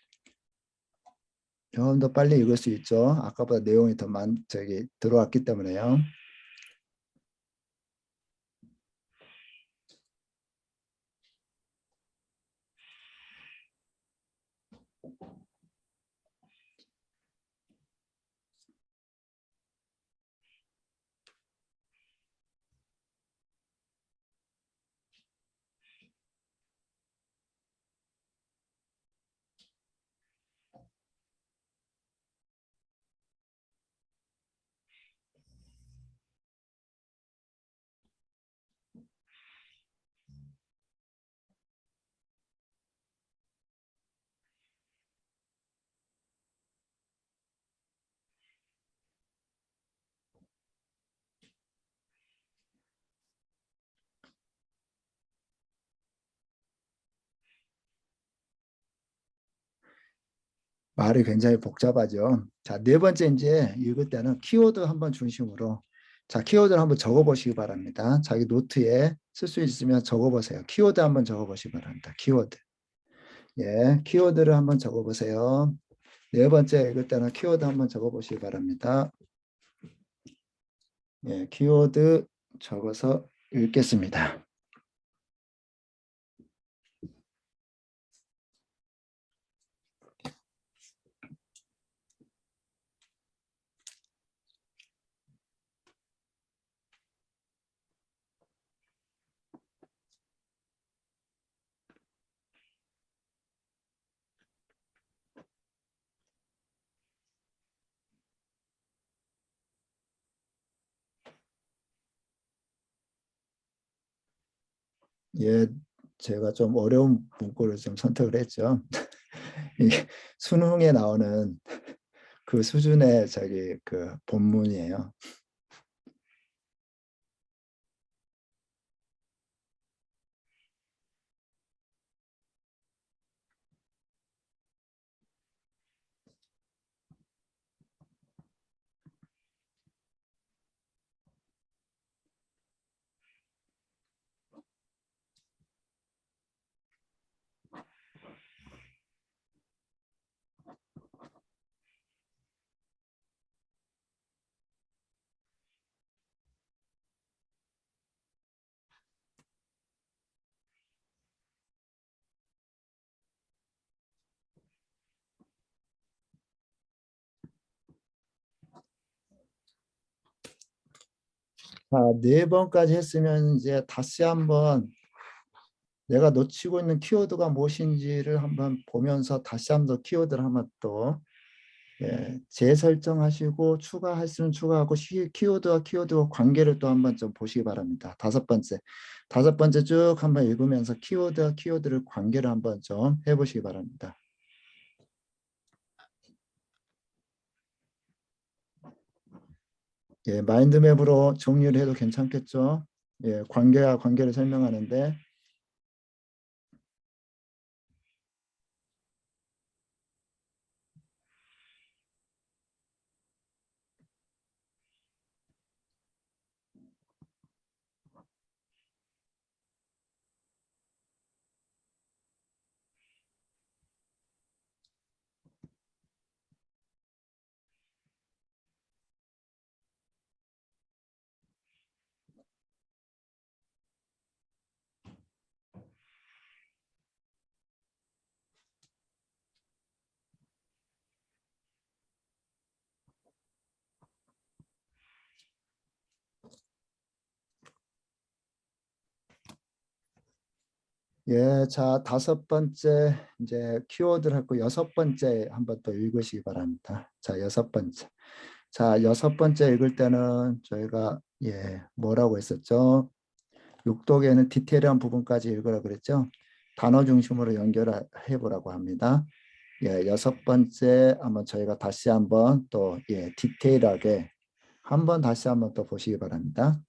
좀 더 빨리 읽을 수 있죠? 아까보다 내용이 더 들어왔기 때문에요. 말이 굉장히 복잡하죠. 자, 네 번째 이제 읽을 때는 키워드 한번 중심으로 자, 키워드를 한번 적어 보시기 바랍니다. 자기 노트에 쓸 수 있으면 적어 보세요. 키워드 한번 적어 보시기 바랍니다. 키워드. 예, 키워드를 한번 적어 보세요. 네 번째 읽을 때는 키워드 한번 적어 보시기 바랍니다. 예, 키워드 적어서 읽겠습니다. 예, 제가 좀 어려운 문구를 좀 선택을 했죠. 이게 수능에 나오는 그 수준의 그 본문이에요. 자, 네 번까지 했으면 이제 다시 한번 내가 놓치고 있는 키워드가 무엇인지를 한번 보면서 다시 한번 키워드를 한번 또 재설정하시고 추가할 수는 추가하고 키워드와 관계를 또 한번 좀 보시기 바랍니다. 다섯 번째 쭉 한번 읽으면서 키워드와 키워드를 관계를 한번 좀 해보시기 바랍니다. 마인드맵으로 정리를 해도 괜찮겠죠? 관계와 관계를 설명하는데 자, 다섯 번째 이제 키워드를 했고 여섯 번째 한번 또 읽으시기 바랍니다. 자, 여섯 번째. 자, 여섯 번째 읽을 때는 저희가 뭐라고 했었죠? 육독에는 디테일한 부분까지 읽으라 그랬죠? 단어 중심으로 연결해 보라고 합니다. 여섯 번째 한번 저희가 다시 한번 또 디테일하게 한번 다시 한번 또 보시기 바랍니다.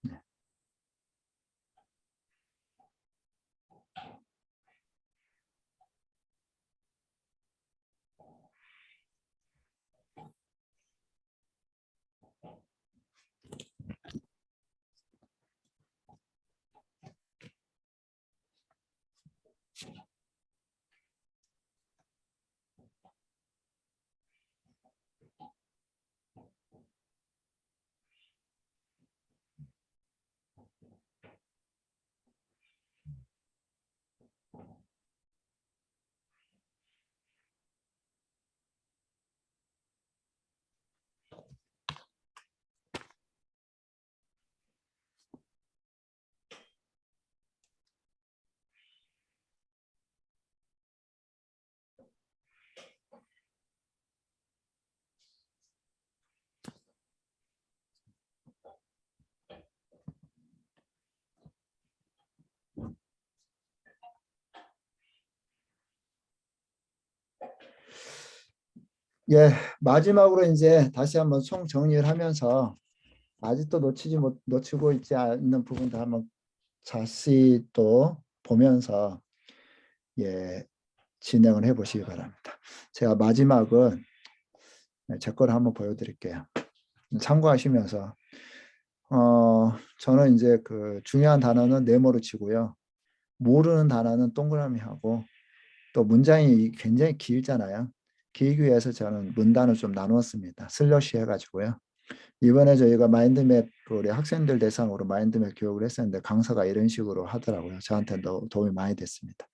마지막으로 이제 다시 한번 총 정리를 하면서 아직도 놓치고 있지 않는 부분도 한번 자세히 또 보면서 진행을 해 보시기 바랍니다. 제가 마지막은 제 거를 한번 보여드릴게요. 참고하시면서 저는 이제 그 중요한 단어는 네모로 치고요. 모르는 단어는 동그라미 하고 또 문장이 굉장히 길잖아요. 길기 위해서 저는 문단을 좀 나누었습니다. 슬러시 해가지고요. 이번에 저희가 마인드맵 우리 학생들 대상으로 마인드맵 교육을 했었는데 강사가 이런 식으로 하더라고요. 저한테도 도움이 많이 됐습니다.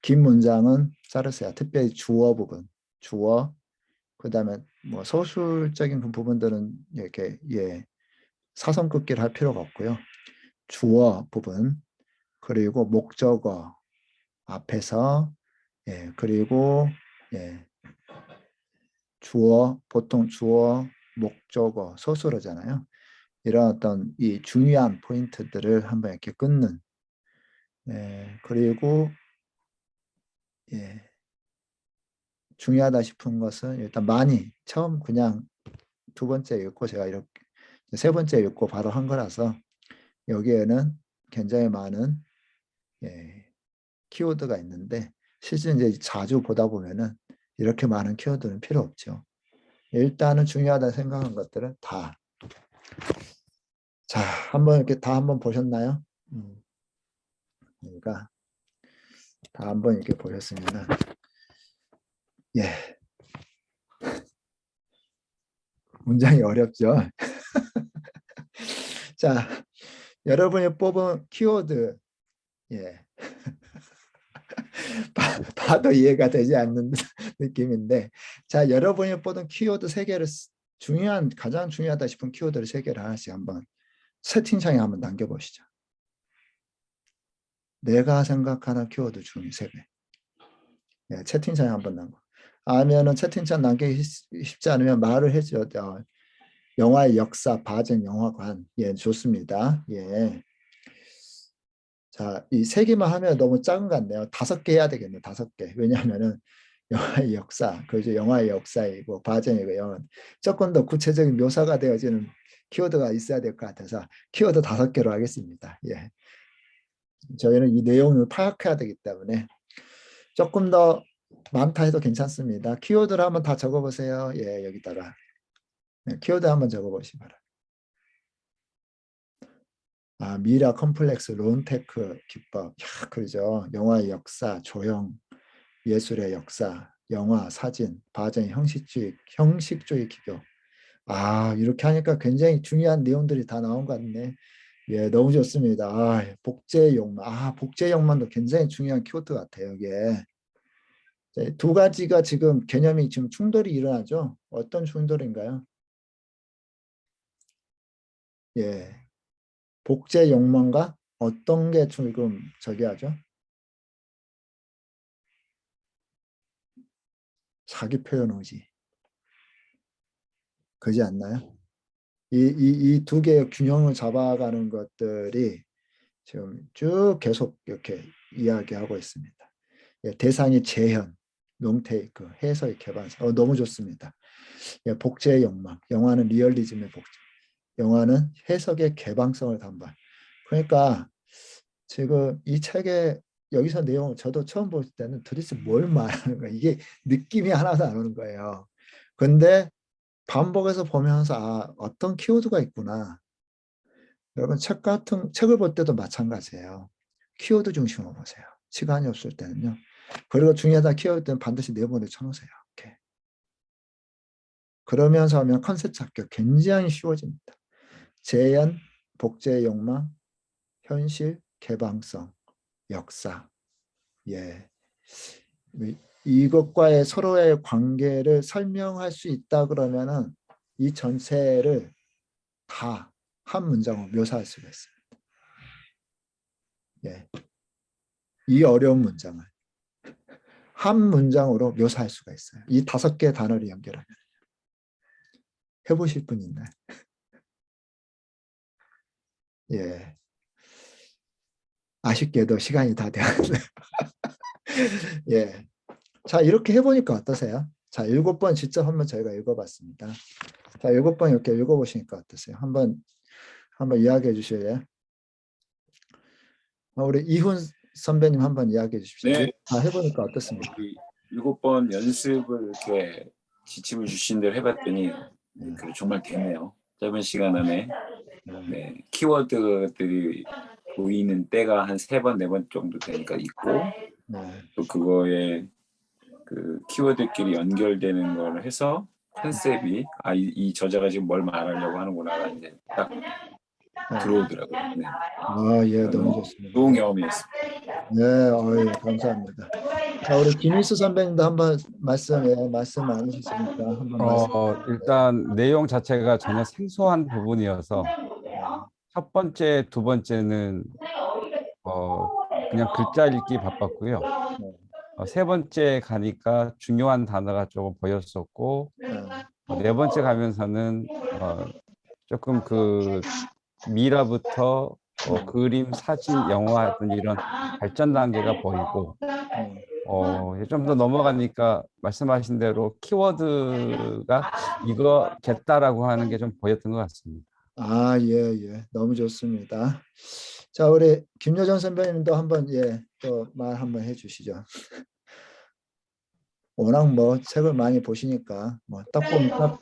긴 문장은 자르세요. 특별히 주어 부분, 주어 그다음에 뭐 서술적인 그 부분들은 이렇게 사선 긋기를 할 필요가 없고요. 주어 부분 그리고 목적어 앞에서 그리고 주어 보통 주어 목적어 서술어잖아요. 이런 어떤 이 중요한 포인트들을 한번 이렇게 끊는 그리고 중요하다 싶은 것은 일단 많이 처음 그냥 두 번째 읽고 제가 이렇게 세 번째 읽고 바로 한 거라서 여기에는 굉장히 많은 키워드가 있는데 실제 이제 자주 보다 보면은 이렇게 많은 키워드는 필요 없죠. 일단은 중요하다 생각한 것들은 다. 자, 한번 이렇게 다 한번 보셨나요? 그러니까 다 한번 이렇게 보셨으면은 문장이 어렵죠. 자, 여러분이 뽑은 키워드 봐도 이해가 되지 않는 느낌인데 자, 여러분이 뽑은 키워드 3개를 가장 중요하다 싶은 키워드를 3개를 하나씩 한번 채팅창에 한번 남겨보시죠. 내가 생각하는 키워드 중에 3개. 채팅창에 한번 남겨. 아니면은 채팅창 남기기 쉽지 않으면 말을 해줘. 영화의 역사, 바쟁 영화관. 예, 좋습니다. 예. 자, 이 세 개만 하면 너무 작은 것 같네요. 5개 해야 되겠네. 5개. 왜냐하면은 영화의 역사, 그죠? 영화의 역사이고 바쟁이고 영화는 조금 더 구체적인 묘사가 되어지는 키워드가 있어야 될 것 같아서 키워드 5개로 하겠습니다. 예. 저희는 이 내용을 파악해야 되기 때문에 조금 더 많다 해도 괜찮습니다. 키워드를 한번 다 적어보세요. 예, 여기다가 네, 키워드 한번 적어보시기 바랍니다. 아, 미라 컴플렉스, 론테크 기법, 야, 그러죠. 영화의 역사, 조형, 예술의 역사, 영화, 사진, 바쟁, 형식주의 기교. 아, 이렇게 하니까 굉장히 중요한 내용들이 다 나온 것 같네. 예, 너무 좋습니다. 아, 복제 욕망. 아, 복제 욕망도 굉장히 중요한 키워드 같아요, 이게. 네, 두 가지가 지금 개념이 지금 충돌이 일어나죠. 어떤 충돌인가요? 예, 복제 욕망과 어떤 게 지금 저기 하죠? 자기 표현 의지. 그지 않나요? 이 두 개의 균형을 잡아가는 것들이 지금 쭉 계속 이렇게 이야기하고 있습니다. 예, 대상이 재현, 롱테이크, 해석의 개방성. 너무 좋습니다. 예, 복제의 욕망, 영화는 리얼리즘의 복제, 영화는 해석의 개방성을 담발. 그러니까 지금 이 책의 여기서 내용 저도 처음 볼 때는 도대체 뭘 말하는 거야. 이게 느낌이 하나도 안 오는 거예요. 근데 반복해서 보면서 아, 어떤 키워드가 있구나. 여러분 책을 볼 때도 마찬가지예요. 키워드 중심으로 보세요. 시간이 없을 때는요. 그리고 중요하다 키워드는 반드시 내버려 쳐놓으세요. 이렇게. 그러면서 하면 컨셉 잡기가 굉장히 쉬워집니다. 재현, 복제의 욕망, 현실, 개방성, 역사. 예. 이것과의 서로의 관계를 설명할 수 있다 그러면은 이 전체를 다 한 문장으로 묘사할 수가 있어요. 예. 이 어려운 문장을 한 문장으로 묘사할 수가 있어요. 이 5개의 단어를 연결하면. 해보실 분 있나요? 예. 아쉽게도 시간이 다 되었네요. 예. 자, 이렇게 해보니까 어떠세요? 자, 7번 직접 한번 저희가 읽어봤습니다. 자, 7번 이렇게 읽어보시니까 어떠세요? 한번 이야기해 주실래요? 우리 이훈 선배님 한번 이야기해 주십시오. 네, 다 해보니까 어떻습니까? 7번 연습을 이렇게 지침을 주신 대로 해봤더니 정말 되네요. 짧은 시간 안에 네, 키워드들이 보이는 때가 한 3번, 4번 정도 되니까 있고 네. 또 그거에 그 키워드끼리 연결되는 걸 해서 컨셉이 이 저자가 지금 뭘 말하려고 하는구나 이제 딱 들어오더라고요. 네. 아, 예, 너무 좋습니다. 좋은 경험이었습니다. 네, 어이, 감사합니다. 자, 우리 김일수 선배님도 한번 말씀 나누셨으니까 한번 말씀. 일단 내용 자체가 전혀 생소한 부분이어서 첫 번째, 두 번째는 그냥 글자 읽기 바빴고요. 세 번째 가니까 중요한 단어가 조금 보였었고, 네 번째 가면서는 조금 그 미라부터 그림, 사진, 영화 어떤 이런 발전 단계가 보이고, 좀 더 넘어가니까 말씀하신 대로 키워드가 이거겠다라고 하는 게 좀 보였던 것 같습니다. 아, 예, 예. 너무 좋습니다. 자, 우리 김여정 선배님도 한번 또 말 한번 해 주시죠. 워낙 뭐 책을 많이 보시니까 뭐 딱 보면 딱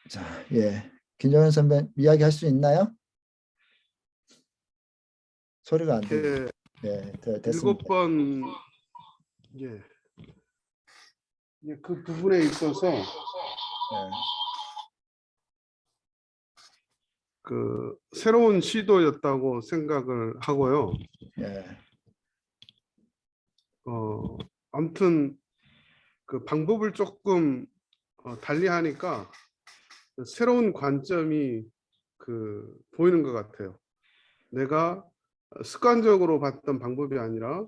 자, 예. 김여정 선배 이야기 할 수 있나요? 소리가 안 들려요. 예, 됐습니다. 7번 예. 그 부분에 있어서 예. 그 새로운 시도였다고 생각을 하고요. 예. 아무튼 그 방법을 조금 달리 하니까 새로운 관점이 그 보이는 것 같아요. 내가 습관적으로 봤던 방법이 아니라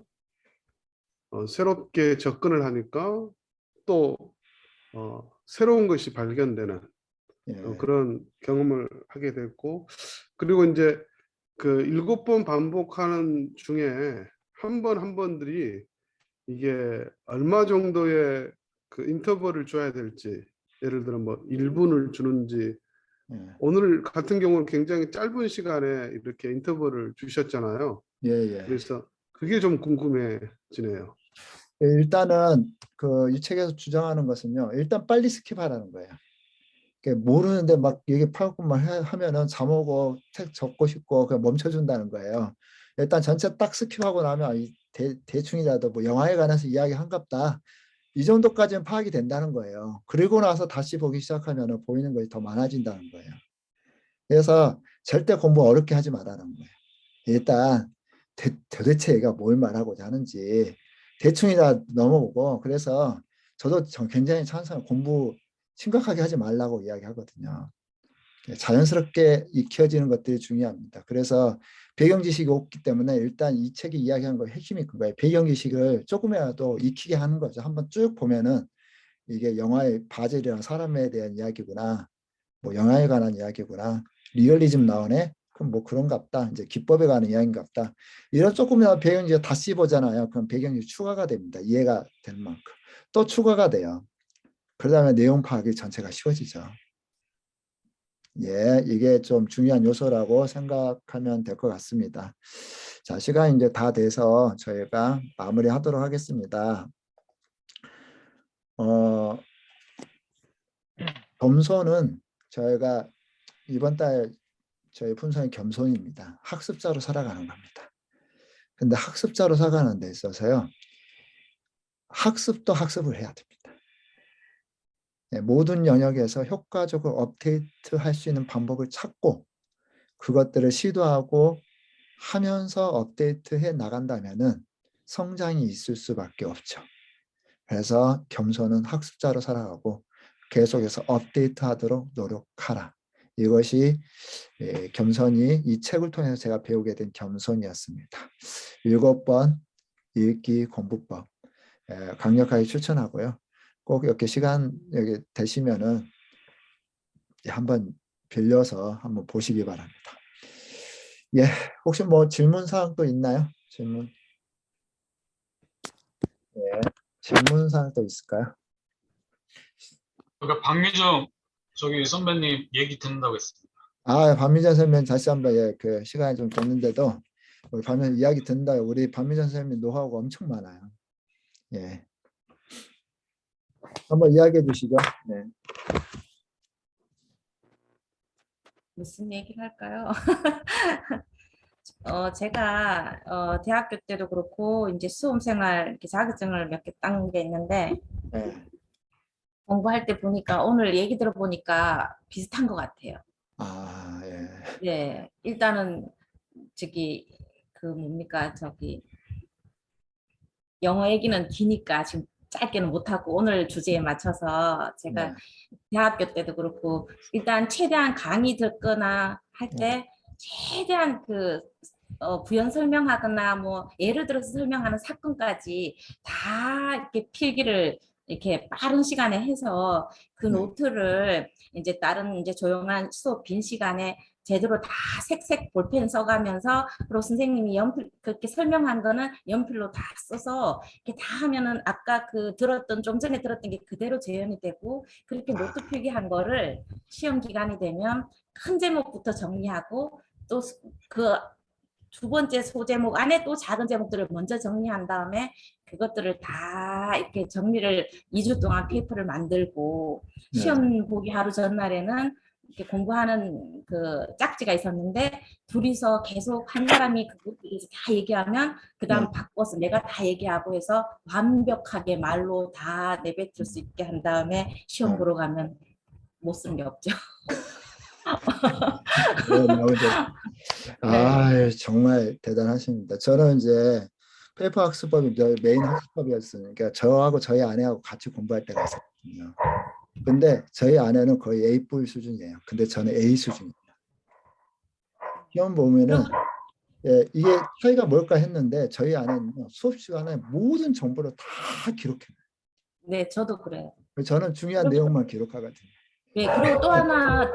새롭게 접근을 하니까 또 새로운 것이 발견되는 예. 그런 경험을 하게 됐고, 그리고 이제 그 7번 반복하는 중에 한 번 한 번들이 이게 얼마 정도의 그 인터벌을 줘야 될지, 예를 들어 뭐 1분을 주는지, 예. 오늘 같은 경우는 굉장히 짧은 시간에 이렇게 인터벌을 주셨잖아요. 예, 예. 그래서 그게 좀 궁금해지네요. 일단은 그 이 책에서 주장하는 것은요. 일단 빨리 스킵하라는 거예요. 모르는데 막 얘기 파고만 하면은 잠오고 책 적고 싶고 그냥 멈춰준다는 거예요. 일단 전체 딱 스킵하고 나면 대충이라도 뭐 영화에 관해서 이야기한갑다. 이 정도까지는 파악이 된다는 거예요. 그리고 나서 다시 보기 시작하면 보이는 것이 더 많아진다는 거예요. 그래서 절대 공부 어렵게 하지 말라는 거예요. 일단 도대체 얘가 뭘 말하고자 하는지 대충이다 넘어오고, 그래서 저도 굉장히 찬성, 공부 심각하게 하지 말라고 이야기하거든요. 자연스럽게 익혀지는 것들이 중요합니다. 그래서 배경 지식이 없기 때문에 일단 이 책이 이야기한 거 핵심이 그거예요. 배경 지식을 조금이라도 익히게 하는 거죠. 한번 쭉 보면은 이게 영화의 바젤이라는 사람에 대한 이야기구나, 뭐 영화에 관한 이야기구나, 리얼리즘 나오네, 그럼 뭐 그런갑다, 이제 기법에 관한 이야기인갑다, 이런 조금이라도 배경 지식 다 씹어잖아요. 그럼 배경 지식 추가가 됩니다. 이해가 될 만큼 또 추가가 돼요. 그러다 내용 파악이 전체가 쉬워지죠. 예, 이게 좀 중요한 요소라고 생각하면 될 것 같습니다. 자, 시간이 이제 다 돼서 저희가 마무리하도록 하겠습니다. 겸손은 저희가 이번 달 저희 품성이 겸손입니다. 학습자로 살아가는 겁니다. 근데 학습자로 살아가는 데 있어서요, 학습도 학습을 해야 됩니다. 네, 모든 영역에서 효과적으로 업데이트할 수 있는 방법을 찾고 그것들을 시도하고 하면서 업데이트해 나간다면은 성장이 있을 수밖에 없죠. 그래서 겸손은 학습자로 살아가고 계속해서 업데이트하도록 노력하라. 이것이 겸손이 이 책을 통해서 제가 배우게 된 겸손이었습니다. 7번 읽기 공부법 강력하게 추천하고요. 꼭 이렇게 시간 여기 되시면은 한번 빌려서 한번 보시기 바랍니다. 예, 혹시 뭐 질문 사항 또 있나요? 질문. 예, 질문 사항 또 있을까요? 그러니까 박미정 저기 선배님 얘기 듣는다고 했습니다. 아, 박미전 선배님 다시 한번 그 시간이 좀 됐는데도 우리 박미전 이야기 듣는다. 우리 박미전 선생님 노하우가 엄청 많아요. 예, 한번 이야기해 주시죠. 네. 무슨 얘기를 할까요? 제가 대학교 때도 그렇고 이제 수험생활 이렇게 자격증을 몇 개 딴 게 있는데 네. 공부할 때 보니까 오늘 얘기 들어보니까 비슷한 것 같아요. 아, 예. 네, 일단은 저기 그 뭡니까 저기 영어 얘기는 기니까 지금 짧게는 못하고 오늘 주제에 맞춰서 제가 네. 대학교 때도 그렇고 일단 최대한 강의 듣거나 할 때 최대한 그 부연 설명하거나 뭐 예를 들어서 설명하는 사건까지 다 이렇게 필기를 이렇게 빠른 시간에 해서 그 노트를 이제 다른 이제 조용한 수업 빈 시간에 제대로 다 색색 볼펜 써가면서 그리고 선생님이 연필 그렇게 설명한 거는 연필로 다 써서 이렇게 다 하면은 아까 그 들었던 좀 전에 들었던 게 그대로 재현이 되고 그렇게 노트 필기한 거를 시험 기간이 되면 큰 제목부터 정리하고 또 그 두 번째 소제목 안에 또 작은 제목들을 먼저 정리한 다음에 그것들을 다 이렇게 정리를 2주 동안 페이퍼를 만들고 시험 보기 하루 전날에는 이렇게 공부하는 그 짝지가 있었는데 둘이서 계속 한 사람이 그것들을 다 얘기하면 그 다음 바꿔서 내가 다 얘기하고 해서 완벽하게 말로 다 내뱉을 수 있게 한 다음에 시험 보러 가면 못 쓰는 게 없죠. 아, 정말 대단하십니다. 저는 이제 페이퍼 학습법이 메인 학습법이었으니까 저하고 저희 아내하고 같이 공부할 때가 있었거든요. 근데 저희 아내는 거의 A 수준이에요. 근데 저는 A 수준입니다. 시험 보면은 예, 이게 차이가 뭘까 했는데 저희 안에는 수업 시간에 모든 정보를 다 기록해요. 네, 저도 그래요. 저는 중요한 그리고- 내용만 기록하거든요. 네, 그리고 또 하나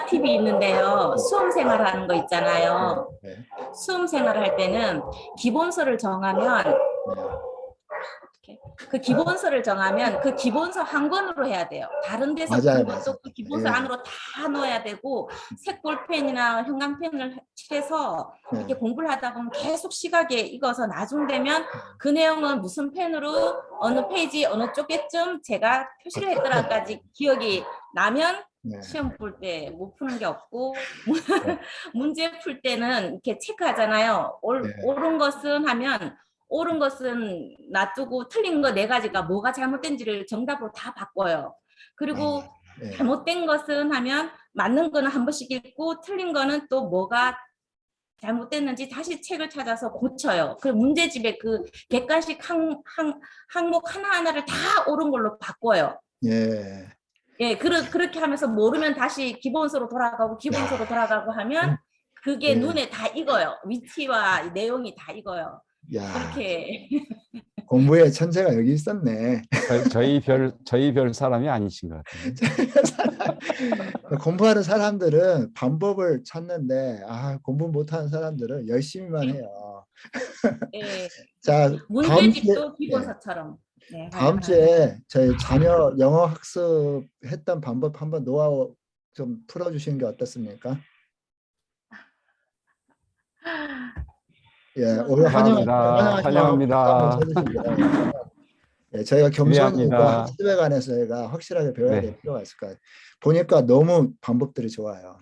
팁이 있는데요. 수험 생활하는 거 있잖아요. 네, 수험 생활할 때는 기본서를 정하면 그 기본서를 정하면 그 기본서 한 권으로 해야 돼요. 다른 데서 맞아요, 본 것도 맞아요. 그 기본서 예. 안으로 다 넣어야 되고 색볼펜이나 형광펜을 칠해서 네. 이렇게 공부를 하다 보면 계속 시각에 익어서 나중 되면 그 내용은 무슨 펜으로 어느 페이지 어느 쪽에쯤 제가 표시를 했더라까지 기억이 나면 네. 시험 볼 때 못 푸는 게 없고 네. 문제 풀 때는 이렇게 체크하잖아요. 네. 옳은 것은 하면 옳은 것은 놔두고 틀린 거 네 가지가 뭐가 잘못된지를 정답으로 다 바꿔요. 그리고 네. 잘못된 것은 하면 맞는 거는 한 번씩 읽고 틀린 거는 또 뭐가 잘못됐는지 다시 책을 찾아서 고쳐요. 그 문제집에 그 객관식 항목 하나하나를 다 옳은 걸로 바꿔요. 예. 예, 그렇게 하면서 모르면 다시 기본서로 돌아가고 기본서로 돌아가고 하면 그게 예. 눈에 다 익어요. 위치와 내용이 다 익어요. 야, 그렇게 공부의 천재가 여기 있었네. 저희 별 사람이 아니신 것 같아요. 공부하는 사람들은 방법을 찾는데 공부 못하는 사람들은 열심히만 네. 해요. 예, 자, 다음 주에, 문제집도 기본서처럼. 네, 다음 주에 저희 자녀 영어 학습했던 방법 한번 노하우 좀 풀어주시는 게 어떻습니까? 예, 오늘 환영합니다. 예, 저희가 겸손과 기대합니다. 학습에 관해서 저희가 확실하게 배워야 될 네. 필요가 있을 거예요. 보니까 너무 방법들이 좋아요.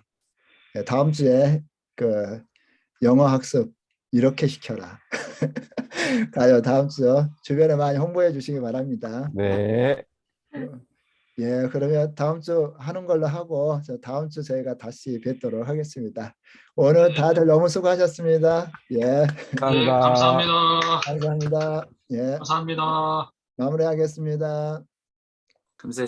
예, 다음 주에 그 영어 학습 이렇게 시켜라. 가요. 다음 주 주변에 많이 홍보해 주시기 바랍니다. 네. 예, 그러면 다음 주 하는 걸로 하고 다음 주 저희가 다시 뵙도록 하겠습니다. 오늘 다들 너무 수고하셨습니다. 예, 네, 감사합니다. 감사합니다. 감사합니다. 예, 감사합니다. 마무리하겠습니다. 감사했습니다.